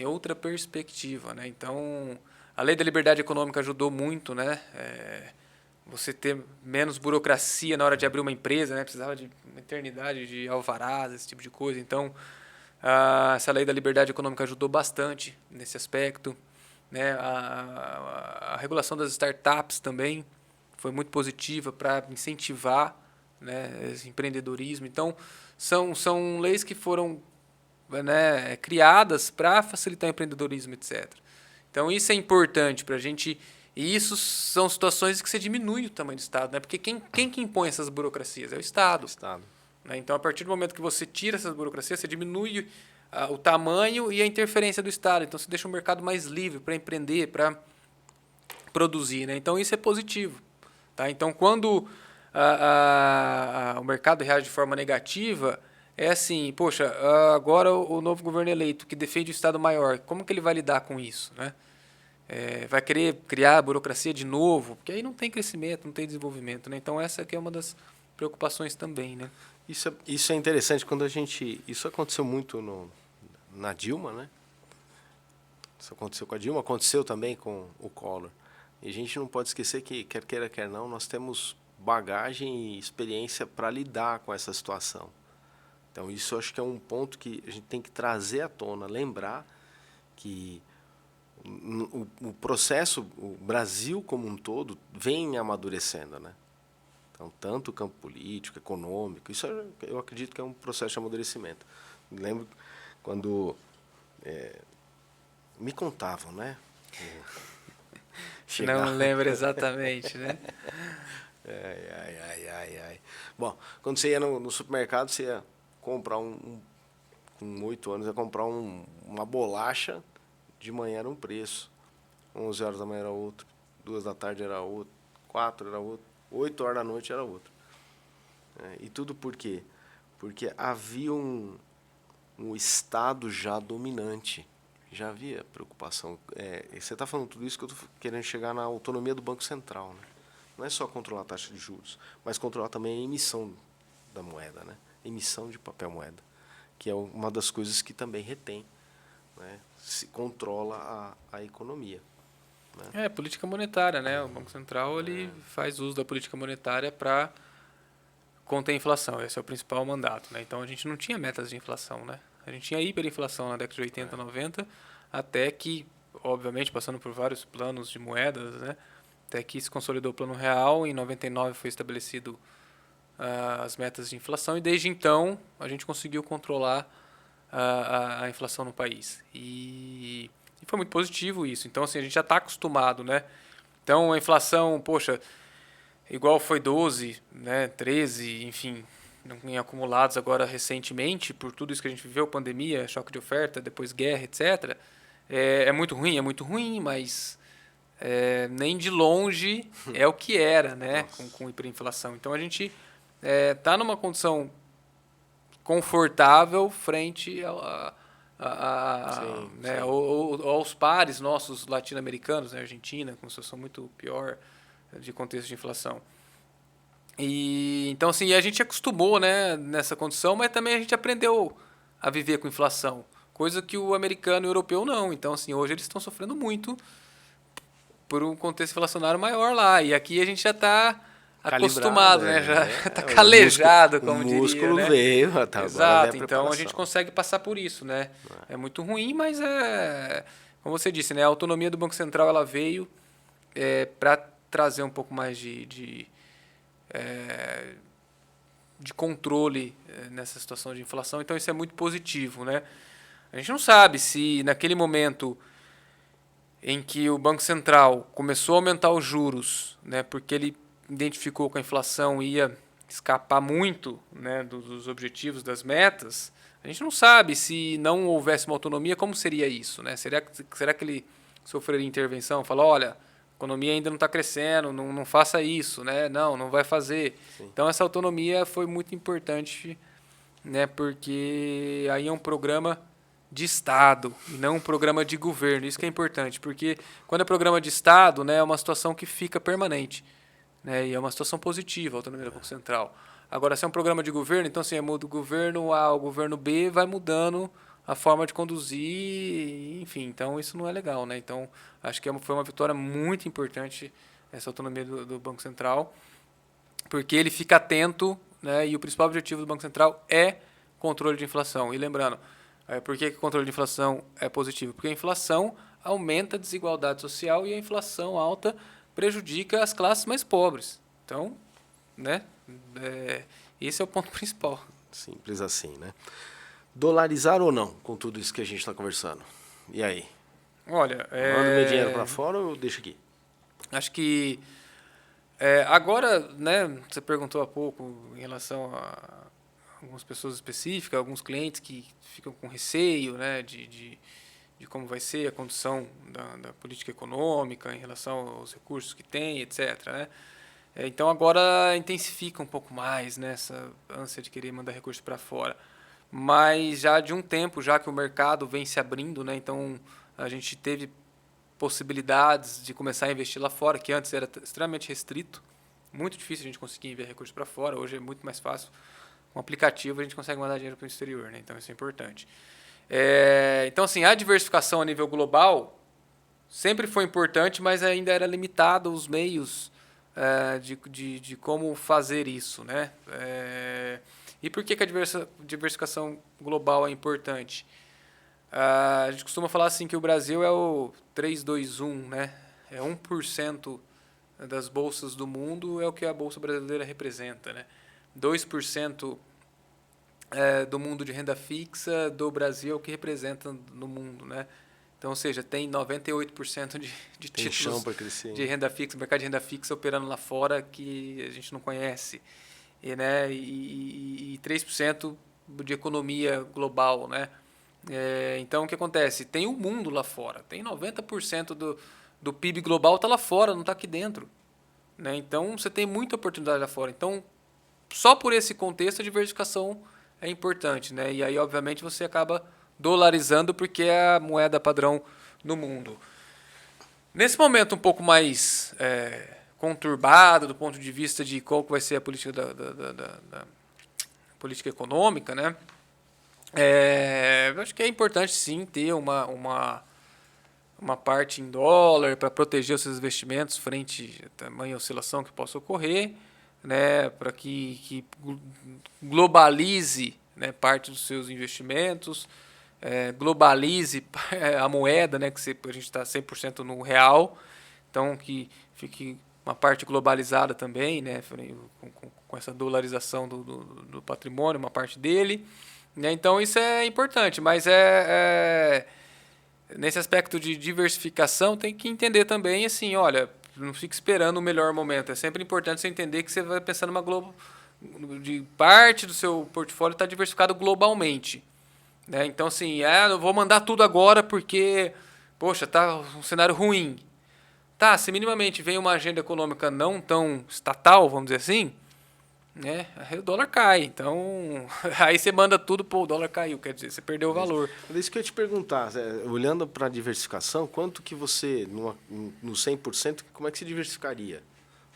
outra perspectiva, né? Então, a lei da liberdade econômica ajudou muito, né? Você ter menos burocracia na hora de abrir uma empresa, né? Precisava de uma eternidade de alvarás, esse tipo de coisa. Então, essa lei da liberdade econômica ajudou bastante nesse aspecto, né? A regulação das startups também foi muito positiva para incentivar, né, esse empreendedorismo. Então, são leis que foram, né, criadas para facilitar o empreendedorismo, etc. Então, isso é importante para a gente. E isso são situações que você diminui o tamanho do Estado, né? Porque quem que impõe essas burocracias? É o Estado. Né? Então, a partir do momento que você tira essas burocracias, você diminui o tamanho e a interferência do Estado. Então, você deixa o mercado mais livre para empreender, para produzir. Né? Então, isso é positivo. Tá? Então, quando o mercado reage de forma negativa, é assim, poxa, agora o novo governo eleito que defende o Estado maior, como que ele vai lidar com isso? Né? Vai querer criar burocracia de novo? Porque aí não tem crescimento, não tem desenvolvimento. Né? Então, essa aqui é uma das preocupações também. Né? Isso é interessante quando a gente... Isso aconteceu muito na Dilma, né? Isso aconteceu com a Dilma, aconteceu também com o Collor. E a gente não pode esquecer que, quer queira, quer não, nós temos bagagem e experiência para lidar com essa situação. Então, isso eu acho que é um ponto que a gente tem que trazer à tona, lembrar que o processo, o Brasil como um todo, vem amadurecendo, né? Então, tanto o campo político, econômico, isso eu acredito que é um processo de amadurecimento. Me lembro quando me contavam, né? Não lembro exatamente, né? Ai. Bom, quando você ia no supermercado, você ia comprar com 8 anos, ia comprar uma bolacha, de manhã era um preço, 11 horas da manhã era outro, 2 da tarde era outro, 4 era outro, 8 horas da noite era outro. E tudo por quê? Porque havia um Estado já dominante, já havia preocupação. Você está falando tudo isso que eu estou querendo chegar na autonomia do Banco Central, né? Não é só controlar a taxa de juros, mas controlar também a emissão da moeda, né? Emissão de papel moeda, que é uma das coisas que também retém, né? Se controla a economia. Né? Política monetária, né? O Banco Central ele faz uso da política monetária para conter a inflação. Esse é o principal mandato, né? Então a gente não tinha metas de inflação, né? A gente tinha hiperinflação na década de 80, 90, até que, obviamente, passando por vários planos de moedas, né? Até que se consolidou o plano real, em 99 foi estabelecido as metas de inflação e desde então a gente conseguiu controlar a inflação no país. E foi muito positivo isso. Então, assim, a gente já está acostumado, né? Então, a inflação, poxa, igual foi 12, né, 13, enfim, em acumulados agora recentemente, por tudo isso que a gente viveu, pandemia, choque de oferta, depois guerra, etc., é muito ruim, mas nem de longe é o que era, né, com hiperinflação. Então, a gente está numa condição confortável frente Sim, né, sim. ou aos pares nossos latino-americanos, né, Argentina, com uma situação muito pior de contexto de inflação. E então assim, a gente acostumou, né, nessa condição, mas também a gente aprendeu a viver com inflação, coisa que o americano e o europeu não. Então assim, hoje eles estão sofrendo muito por um contexto inflacionário maior lá. E aqui a gente já está Calibrado, acostumado, né? Já está o músculo, calejado, o como diria, músculo né? veio, tá, agora vem a Exato. Então a gente preparação. consegue passar por isso, né? É muito ruim, mas como você disse, né? A autonomia do Banco Central ela veio para trazer um pouco mais de controle nessa situação de inflação. Então isso é muito positivo, né? A gente não sabe se naquele momento em que o Banco Central começou a aumentar os juros, né, porque ele identificou que a inflação ia escapar muito, né, dos objetivos, das metas, a gente não sabe se não houvesse uma autonomia, como seria isso, né? Será que ele sofreria intervenção? Fala, olha, a economia ainda não está crescendo, não faça isso, né? Não vai fazer. Sim. Então essa autonomia foi muito importante, né, porque aí é um programa de Estado e não um programa de governo. Isso que é importante, porque quando é programa de Estado, né, é uma situação que fica permanente, né, e é uma situação positiva, a autonomia do Banco Central. Agora, se é um programa de governo, então assim, muda o governo A ao governo B, vai mudando a forma de conduzir, enfim, então isso não é legal, né? Então, acho que foi uma vitória muito importante essa autonomia do Banco Central, porque ele fica atento, né, e o principal objetivo do Banco Central é controle de inflação. E lembrando, por que o controle de inflação é positivo? Porque a inflação aumenta a desigualdade social e a inflação alta prejudica as classes mais pobres. Então, né, esse é o ponto principal. Simples assim, né? Dolarizar ou não com tudo isso que a gente está conversando? E aí? Olha, Mando meu dinheiro para fora ou deixo aqui? acho que agora, né, você perguntou há pouco em relação a algumas pessoas específicas, alguns clientes que ficam com receio, né, de como vai ser a condição da política econômica em relação aos recursos que tem, etc. Né? Então agora intensifica um pouco mais, né, essa ânsia de querer mandar recursos para fora. Mas já de um tempo, já que o mercado vem se abrindo, né, então a gente teve possibilidades de começar a investir lá fora, que antes era extremamente restrito, muito difícil a gente conseguir enviar recursos para fora, hoje é muito mais fácil. Com o aplicativo a gente consegue mandar dinheiro para o exterior, né? Então isso é importante. Então, assim, a diversificação a nível global sempre foi importante, mas ainda era limitado os meios de como fazer isso, né? E por que a diversificação global é importante? A gente costuma falar assim que o Brasil é o 3-2-1, né? É 1% das bolsas do mundo é o que a bolsa brasileira representa, né? 2% do mundo de renda fixa do Brasil é o que representa no mundo, né? Então, ou seja, tem 98% de Tem chão títulos para crescer. de renda fixa, mercado de renda fixa operando lá fora que a gente não conhece, né? E 3% de economia global, né? Então, o que acontece? Tem o mundo lá fora, tem 90% do PIB global está lá fora, não está aqui dentro, né? Então, você tem muita oportunidade lá fora. Então, só por esse contexto, a diversificação é importante, né? E aí, obviamente, você acaba dolarizando porque é a moeda padrão no mundo. Nesse momento um pouco mais conturbado do ponto de vista de qual que vai ser a política da política econômica, né? Eu acho que é importante sim ter uma parte em dólar para proteger os seus investimentos frente à tamanha oscilação que possa ocorrer, né, para que globalize, né, parte dos seus investimentos, globalize a moeda, né, que a gente está 100% no real, então que fique uma parte globalizada também, né, com essa dolarização do patrimônio, uma parte dele, né, então isso é importante, mas nesse aspecto de diversificação tem que entender também assim, olha, não fique esperando o melhor momento. É sempre importante você entender que você vai pensar de parte do seu portfólio está diversificado globalmente, né? Então assim, eu vou mandar tudo agora porque, poxa, tá um cenário ruim. Tá, se minimamente vem uma agenda econômica não tão estatal, vamos dizer assim, né? Aí o dólar cai. Então, aí você manda tudo, pô, o dólar caiu, quer dizer, você perdeu o valor. É isso que eu ia te perguntar, olhando para a diversificação, quanto que você, no 100%, como é que se diversificaria?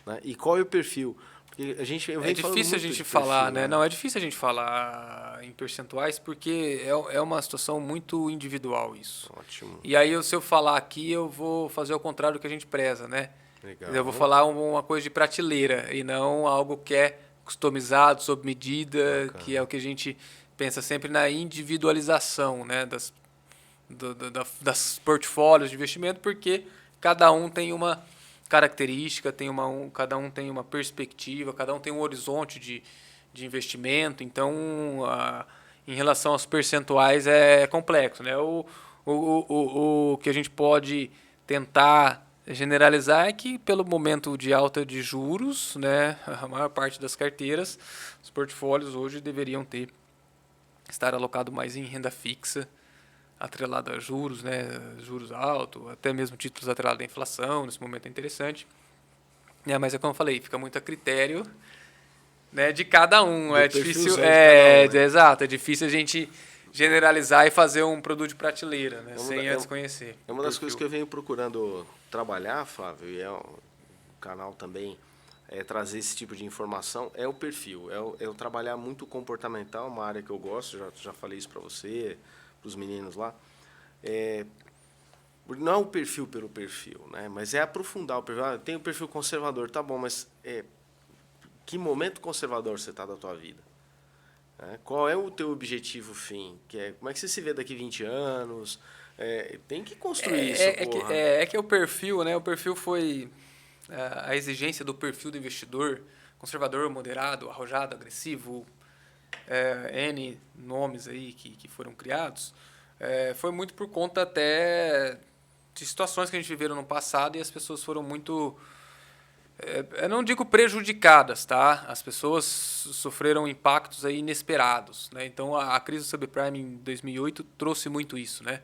Né? E qual é o perfil? Porque eu É venho falando difícil a muito gente de falar, perfil, né? né? Não, é difícil a gente falar em percentuais porque é uma situação muito individual isso. Ótimo, E aí, se eu falar aqui, eu vou fazer o contrário do que a gente preza, né? Eu vou legal, falar uma coisa de prateleira e não algo que é customizado, sob medida, que é bacana. o que a gente pensa sempre na individualização, né? Das portfólios de investimento, porque cada um tem uma característica, cada um tem uma perspectiva, cada um tem um horizonte de investimento. Então, em relação aos percentuais, é complexo. Né? O que a gente pode tentar generalizar é que, pelo momento de alta de juros, né, a maior parte das carteiras, os portfólios hoje deveriam estar alocado mais em renda fixa, atrelado a juros, né, juros altos, até mesmo títulos atrelados à inflação, nesse momento é interessante. Mas é como eu falei, fica muito a critério, né, de cada um. Do É difícil, perfilzão de cada um, né? exato, é difícil a gente generalizar e fazer um produto de prateleira, né, É uma, sem da- antes conhecer é o uma das coisas perfil. que eu venho procurando trabalhar, Flávio, e o canal também trazer esse tipo de informação, é o perfil. É o trabalhar muito comportamental, uma área que eu gosto, já falei isso para você, para os meninos lá. É, não é o perfil pelo perfil, né? Mas é aprofundar o perfil. Tem o perfil conservador, tá bom, mas que momento conservador você está da tua vida? Né? Qual é o teu objetivo fim? Como é que você se vê daqui 20 anos? Tem que construir isso, porra. É que o perfil, né, o perfil foi a exigência do perfil do investidor, conservador, moderado, arrojado, agressivo, N nomes aí que foram criados, foi muito por conta até de situações que a gente viveram no passado e as pessoas foram muito, eu não digo prejudicadas, tá? As pessoas sofreram impactos aí inesperados, né? Então a crise do subprime em 2008 trouxe muito isso, né?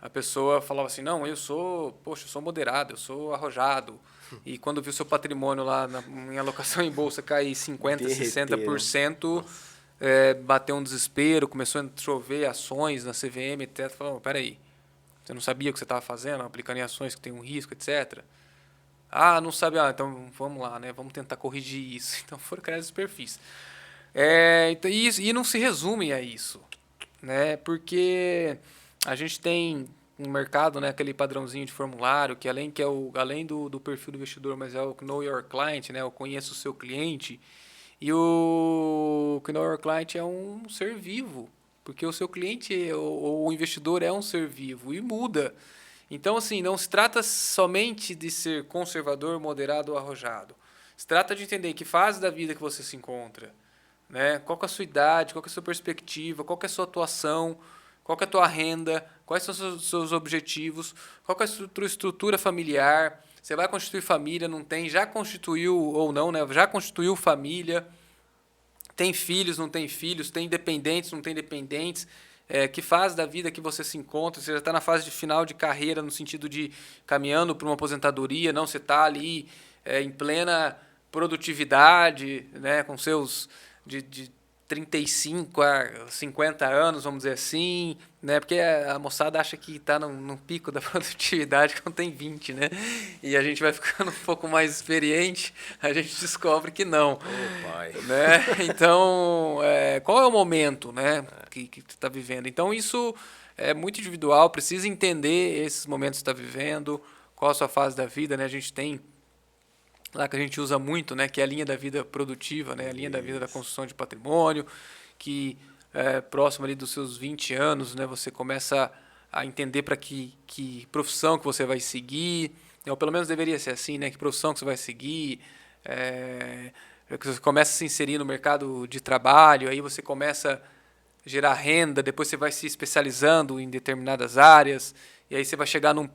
A pessoa falava assim, não, eu sou moderado, eu sou arrojado. E quando viu seu patrimônio lá em alocação em bolsa cair 50%, Derreteram. 60%, Nossa. bateu um desespero, começou a chover ações na CVM, etc. Falou, peraí, você não sabia o que você estava fazendo, aplicando em ações que tem um risco, etc. Ah, não sabe, então vamos lá, né? Vamos tentar corrigir isso. Então foram criados os perfis. Então, e não se resume a isso, né? Porque a gente tem um mercado, né, aquele padrãozinho de formulário além do perfil do investidor, mas é o Know Your Client, né? Eu conheço o seu cliente. E o Know Your Client é um ser vivo, porque o seu cliente ou o investidor é um ser vivo e muda. Então, assim, não se trata somente de ser conservador, moderado ou arrojado. Se trata de entender que fase da vida que você se encontra, né? Qual que é a sua idade, qual que é a sua perspectiva, qual que é a sua atuação, qual que é a tua renda, quais são os seus objetivos, qual que é a sua estrutura familiar, você vai constituir família, não tem, já constituiu ou não, né? Já constituiu família, tem filhos, não tem filhos, tem dependentes, não tem dependentes, que fase da vida que você se encontra, você já está na fase de final de carreira, no sentido de caminhando para uma aposentadoria, não, você está ali em plena produtividade, né, com seus de 35 a 50 anos, vamos dizer assim, né? Porque a moçada acha que está no pico da produtividade quando tem 20, né? E a gente vai ficando um pouco mais experiente, a gente descobre que não, Ô, pai. né? Então, qual é o momento, né, que você está vivendo? Então, isso é muito individual, precisa entender esses momentos que você está vivendo, qual a sua fase da vida, né? A gente tem lá que a gente usa muito, né, que é a linha da vida produtiva, né, a linha da vida da Isso. construção de patrimônio, que próximo ali dos seus 20 anos, né, você começa a entender para que profissão que você vai seguir, ou pelo menos deveria ser assim, né, que profissão que você vai seguir, que você começa a se inserir no mercado de trabalho, aí você começa a gerar renda, depois você vai se especializando em determinadas áreas, e aí você vai chegar num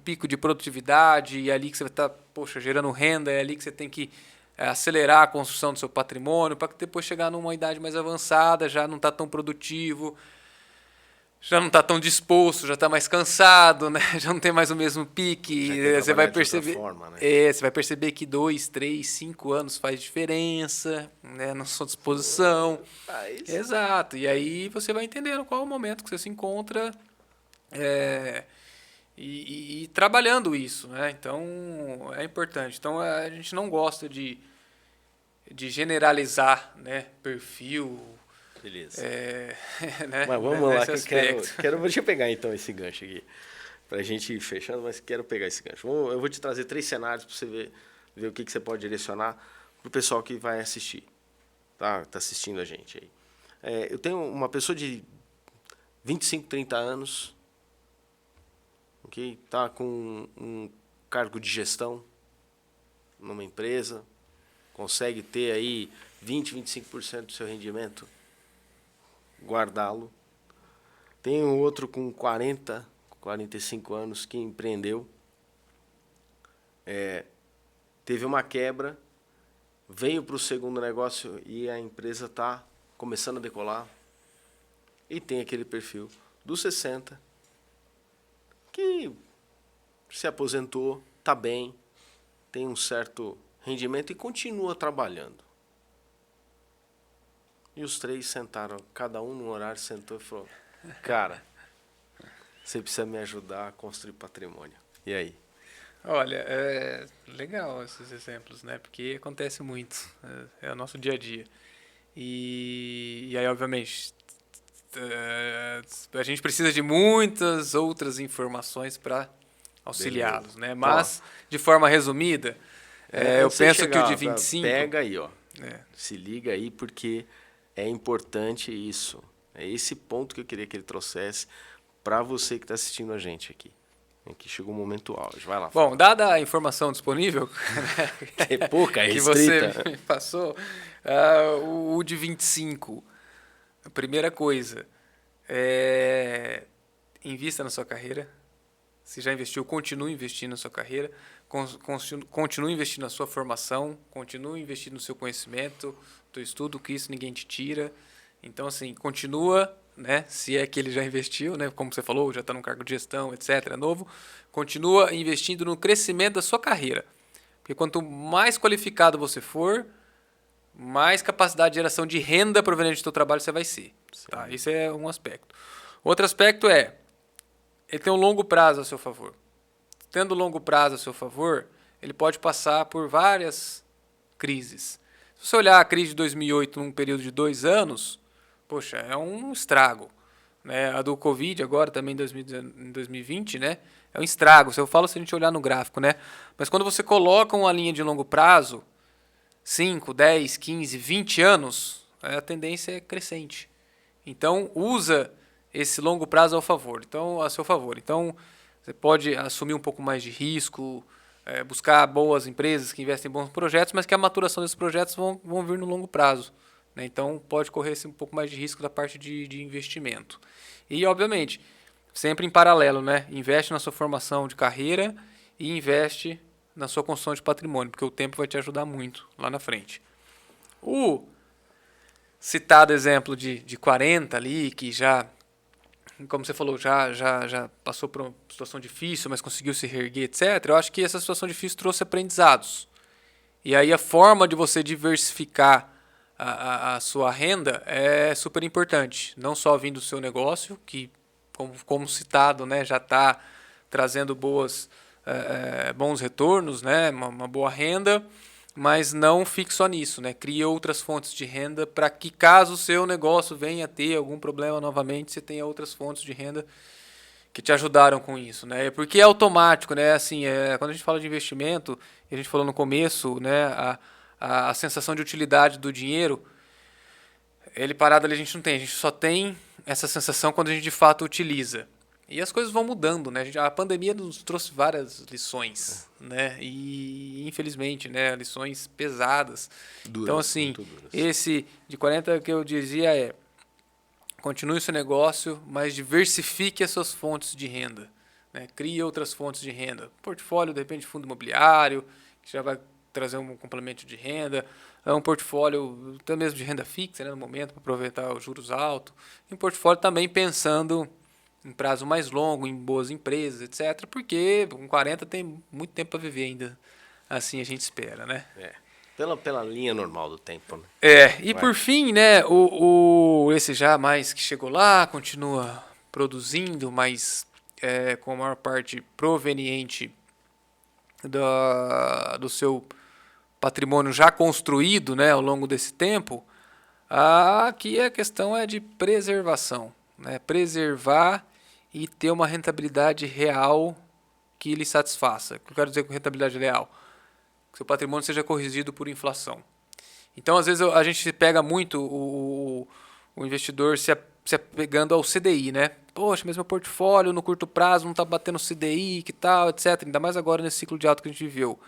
pico de produtividade, e é ali que você vai estar, poxa, gerando renda, é ali que você tem que acelerar a construção do seu patrimônio, para depois chegar numa idade mais avançada, já não está tão produtivo, já não está tão disposto, já está mais cansado, né? Já não tem mais o mesmo pique. Você vai perceber, forma, né? você vai perceber que 2, 3, 5 anos faz diferença, né? Na sua disposição. Exato. E aí você vai entendendo qual é o momento que você se encontra e trabalhando isso, né? Então é importante. Então a gente não gosta de generalizar, né? Perfil. Beleza. Né? Mas vamos lá, que deixa eu pegar então esse gancho aqui, pra gente ir fechando, mas quero pegar esse gancho. Eu vou te trazer 3 cenários para você ver o que você pode direcionar pro pessoal que vai assistir, tá assistindo a gente aí. Eu tenho uma pessoa de 25, 30 anos, ok? Tá com um cargo de gestão numa empresa, consegue ter aí 20, 25% do seu rendimento, guardá-lo. Tem um outro com 40, 45 anos que empreendeu, teve uma quebra, veio para o segundo negócio e a empresa está começando a decolar. E tem aquele perfil dos 60 que se aposentou, está bem, tem um certo rendimento e continua trabalhando. E os 3 sentaram, cada um num horário, sentou e falou: cara, você precisa me ajudar a construir patrimônio. E aí? Olha, é legal esses exemplos, né? Porque acontece muito, é o nosso dia a dia. E aí, obviamente, a gente precisa de muitas outras informações para auxiliá-los, né? Mas, de forma resumida, eu penso que o de 25... Pega aí, ó. Se liga aí, porque é importante isso. É esse ponto que eu queria que ele trouxesse para você que está assistindo a gente aqui. Que chegou o momento auge. Vai lá. Bom, dada a informação disponível, é pouca, é que restrita. você me passou, o de 25, a primeira coisa, invista na sua carreira. Se já investiu, continue investindo na sua carreira, continue investindo na sua formação, continue investindo no seu conhecimento, no seu estudo, que isso ninguém te tira. Então, assim, continua, né? Se é que ele já investiu, né? Como você falou, já está num cargo de gestão, etc., é novo. Continua investindo no crescimento da sua carreira. Porque quanto mais qualificado você for, mais capacidade de geração de renda proveniente do seu trabalho você vai ser. Tá? Isso é um aspecto. Outro aspecto ele tem um longo prazo a seu favor. Tendo longo prazo a seu favor, ele pode passar por várias crises. Se você olhar a crise de 2008 num período de 2 anos, poxa, é um estrago. Né? A do Covid agora, também em 2020, né? É um estrago. Eu falo se a gente olhar no gráfico, né? Mas quando você coloca uma linha de longo prazo, 5, 10, 15, 20 anos, a tendência é crescente. Então, usa esse longo prazo a seu favor. Então, você pode assumir um pouco mais de risco, buscar boas empresas que investem em bons projetos, mas que a maturação desses projetos vão vir no longo prazo. Né? Então, pode correr um pouco mais de risco da parte de investimento. E, obviamente, sempre em paralelo, né? Investe na sua formação de carreira e investe na sua construção de patrimônio, porque o tempo vai te ajudar muito lá na frente. O citado exemplo de 40 ali, que já, como você falou, já passou por uma situação difícil, mas conseguiu se reerguer, etc. Eu acho que essa situação difícil trouxe aprendizados. E aí a forma de você diversificar a sua renda é super importante. Não só vindo do seu negócio, que, como citado, né, já está trazendo bons retornos, né, uma boa renda, mas não fique só nisso. Né, crie outras fontes de renda para que, caso o seu negócio venha a ter algum problema novamente, você tenha outras fontes de renda que te ajudaram com isso, né? Porque é automático, né? Assim, quando a gente fala de investimento, a gente falou no começo, né? A sensação de utilidade do dinheiro, ele parado ali a gente não tem. A gente só tem essa sensação quando a gente de fato utiliza. E as coisas vão mudando, né? A pandemia nos trouxe várias lições, né? E infelizmente, né? Lições pesadas. Duras, então, assim, esse de 40 que eu dizia continue o seu negócio, mas diversifique as suas fontes de renda. Né? Crie outras fontes de renda. Portfólio, de repente, fundo imobiliário, que já vai trazer um complemento de renda. Um portfólio até mesmo de renda fixa, né, no momento, para aproveitar os juros altos. E um portfólio também pensando em prazo mais longo, em boas empresas, etc. Porque com 40 tem muito tempo para viver ainda. Assim a gente espera, né? Pela linha normal do tempo, né? E Vai. por fim, né, esse já mais que chegou lá, continua produzindo, mas com a maior parte proveniente do seu patrimônio já construído, né, ao longo desse tempo. Aqui a questão é de preservação, né? Preservar e ter uma rentabilidade real que lhe satisfaça. O que eu quero dizer com rentabilidade real? Que seu patrimônio seja corrigido por inflação. Então, às vezes, a gente pega muito o investidor se apegando ao CDI, né? Poxa, mas meu portfólio no curto prazo não está batendo CDI, que tal, etc. Ainda mais agora nesse ciclo de alta que a gente viveu.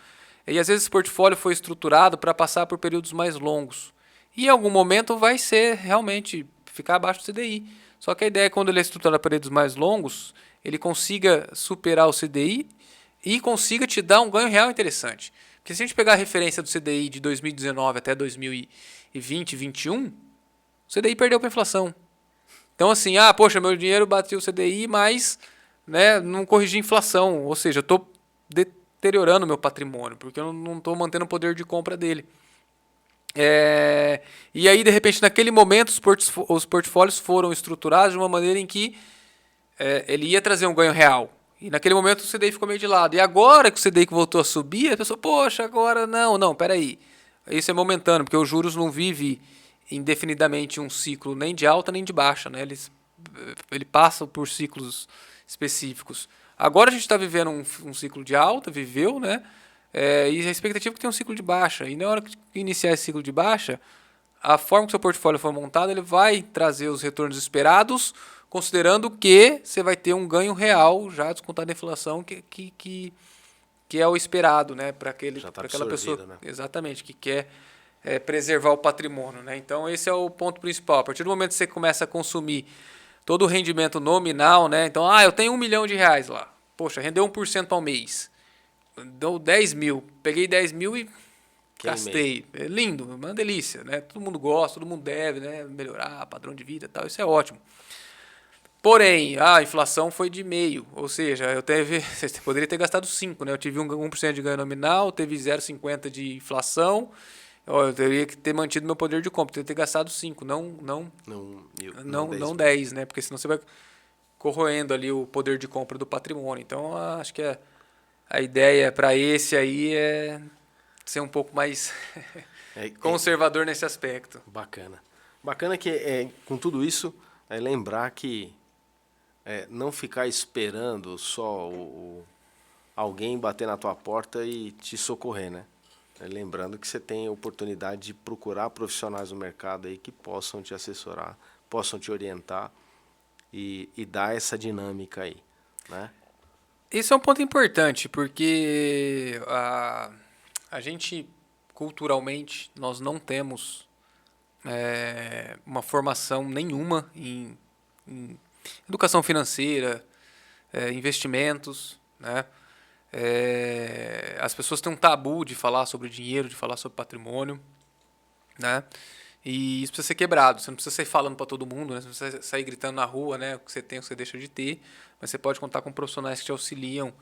E às vezes esse portfólio foi estruturado para passar por períodos mais longos. E em algum momento vai ser realmente ficar abaixo do CDI. Só que a ideia é que quando ele é estruturado para períodos mais longos, ele consiga superar o CDI e consiga te dar um ganho real interessante. Porque se a gente pegar a referência do CDI de 2019 até 2020, 2021, o CDI perdeu para a inflação. Então assim, poxa, meu dinheiro bateu o CDI, mas né, não corrigi a inflação. Ou seja, eu estou deteriorando meu patrimônio, porque eu não estou mantendo o poder de compra dele. E aí, de repente, naquele momento, os portfólios foram estruturados de uma maneira em que ele ia trazer um ganho real. E naquele momento o CDI ficou meio de lado. E agora que o CDI voltou a subir, a pessoa, poxa, agora não, peraí. Isso é momentâneo, porque os juros não vivem indefinidamente um ciclo nem de alta nem de baixa, né? Ele passa por ciclos específicos. Agora a gente está vivendo um ciclo de alta, viveu, né? E a expectativa é que tem um ciclo de baixa. E na hora que iniciar esse ciclo de baixa, a forma que o seu portfólio for montado, ele vai trazer os retornos esperados, considerando que você vai ter um ganho real, já descontado da inflação, que é o esperado, né? Para aquela pessoa, né? Exatamente, que quer preservar o patrimônio, né? Então esse é o ponto principal. A partir do momento que você começa a consumir todo o rendimento nominal, né? Então, eu tenho R$1 milhão lá. Poxa, rendeu 1% ao mês. Deu 10 mil. Peguei 10 mil e gastei. É lindo, uma delícia, né? Todo mundo gosta, todo mundo deve, né? Melhorar padrão de vida e tal, isso é ótimo. Porém, a inflação foi de meio, ou seja, você poderia ter gastado 5, né? Eu tive 1% de ganho nominal, teve 0,50 de inflação, eu teria que ter mantido meu poder de compra, teria que ter gastado 5, não 10, né? Porque senão você vai corroendo ali o poder de compra do patrimônio. Então, acho que a ideia para esse aí é ser um pouco mais conservador nesse aspecto. Bacana. Bacana que, com tudo isso, lembrar que não ficar esperando só alguém bater na tua porta e te socorrer, né? Lembrando que você tem a oportunidade de procurar profissionais no mercado aí que possam te assessorar, possam te orientar e dar essa dinâmica aí, né? Isso é um ponto importante, porque a gente, culturalmente, nós não temos uma formação nenhuma em educação financeira, investimentos, né? As pessoas têm um tabu de falar sobre dinheiro, de falar sobre patrimônio, né? E isso precisa ser quebrado. Você não precisa sair falando para todo mundo, né? Você não precisa sair gritando na rua, né? O que você tem, o que você deixa de ter. Mas você pode contar com profissionais que te auxiliam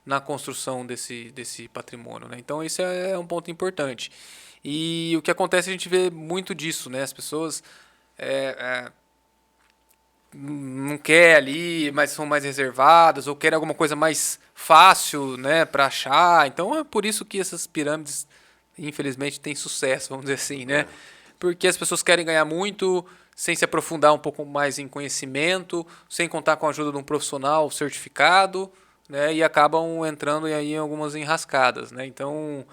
na construção desse patrimônio, né? Então, isso é um ponto importante. E o que acontece, a gente vê muito disso, né? As pessoas não querem ali, mas são mais reservadas, ou querem alguma coisa mais fácil, né, para achar. Então, é por isso que essas pirâmides, infelizmente, têm sucesso, vamos dizer assim, né? Porque as pessoas querem ganhar muito sem se aprofundar um pouco mais em conhecimento, sem contar com a ajuda de um profissional certificado, né, e acabam entrando aí em algumas enrascadas, né? Então,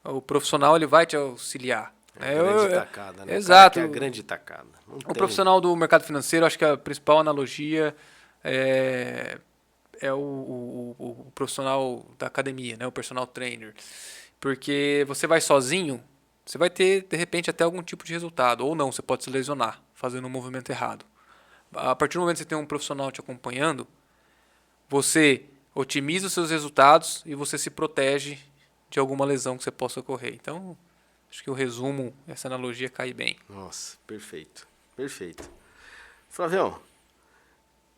o profissional ele vai te auxiliar. A grande tacada, né? Exato. O cara que é a grande tacada. O profissional do mercado financeiro, acho que a principal analogia é o profissional da academia, né? O personal trainer. Porque você vai sozinho, você vai ter, de repente, até algum tipo de resultado. Ou não, você pode se lesionar fazendo um movimento errado. A partir do momento que você tem um profissional te acompanhando, você otimiza os seus resultados e você se protege de alguma lesão que você possa ocorrer. Então, acho que o resumo, essa analogia cai bem. Nossa, perfeito. Perfeito. Flavião,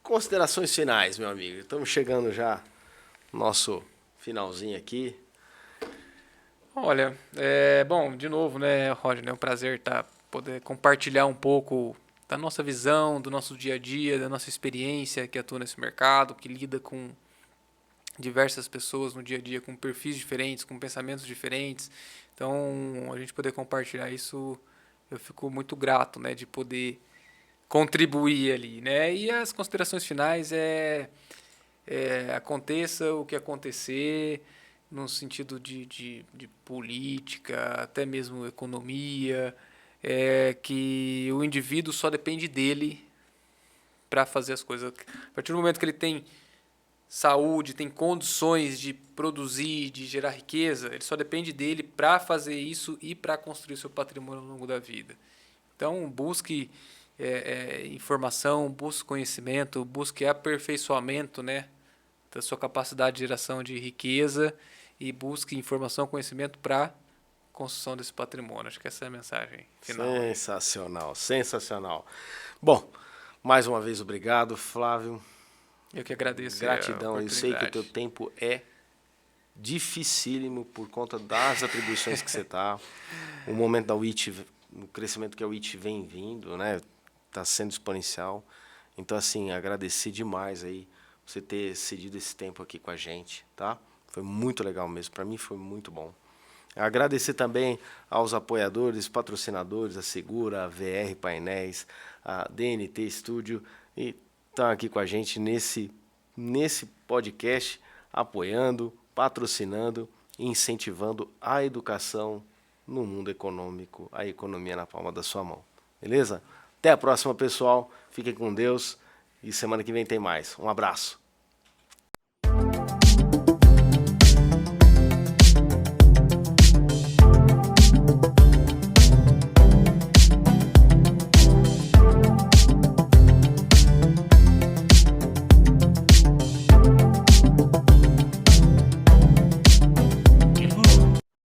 considerações finais, meu amigo. Estamos chegando já no nosso finalzinho aqui. Olha, bom, de novo, né, Roger, é um prazer poder compartilhar um pouco da nossa visão, do nosso dia a dia, da nossa experiência que atua nesse mercado, que lida com diversas pessoas no dia a dia, com perfis diferentes, com pensamentos diferentes. Então, a gente poder compartilhar isso, eu fico muito grato, né, de poder contribuir ali, né? E as considerações finais aconteça o que acontecer, no sentido de política, até mesmo economia, que o indivíduo só depende dele para fazer as coisas. A partir do momento que ele tem saúde, tem condições de produzir, de gerar riqueza, ele só depende dele para fazer isso e para construir seu patrimônio ao longo da vida. Então, busque informação, busque conhecimento, busque aperfeiçoamento, né, da sua capacidade de geração de riqueza e busque informação, conhecimento para construção desse patrimônio. Acho que essa é a mensagem final. Sensacional, sensacional. Bom, mais uma vez obrigado, Flávio. Eu que agradeço. Gratidão. Eu sei que o teu tempo é dificílimo por conta das atribuições que você está. O momento da WIT, o crescimento que a WIT vem vindo, né, está sendo exponencial. Então, assim, agradecer demais aí você ter cedido esse tempo aqui com a gente, tá? Foi muito legal mesmo. Para mim foi muito bom. Agradecer também aos apoiadores, patrocinadores, a Segura, a VR Painéis, a DNT Studio, e estão aqui com a gente nesse podcast, apoiando, patrocinando e incentivando a educação no mundo econômico, a economia na palma da sua mão. Beleza? Até a próxima, pessoal. Fiquem com Deus e semana que vem tem mais. Um abraço.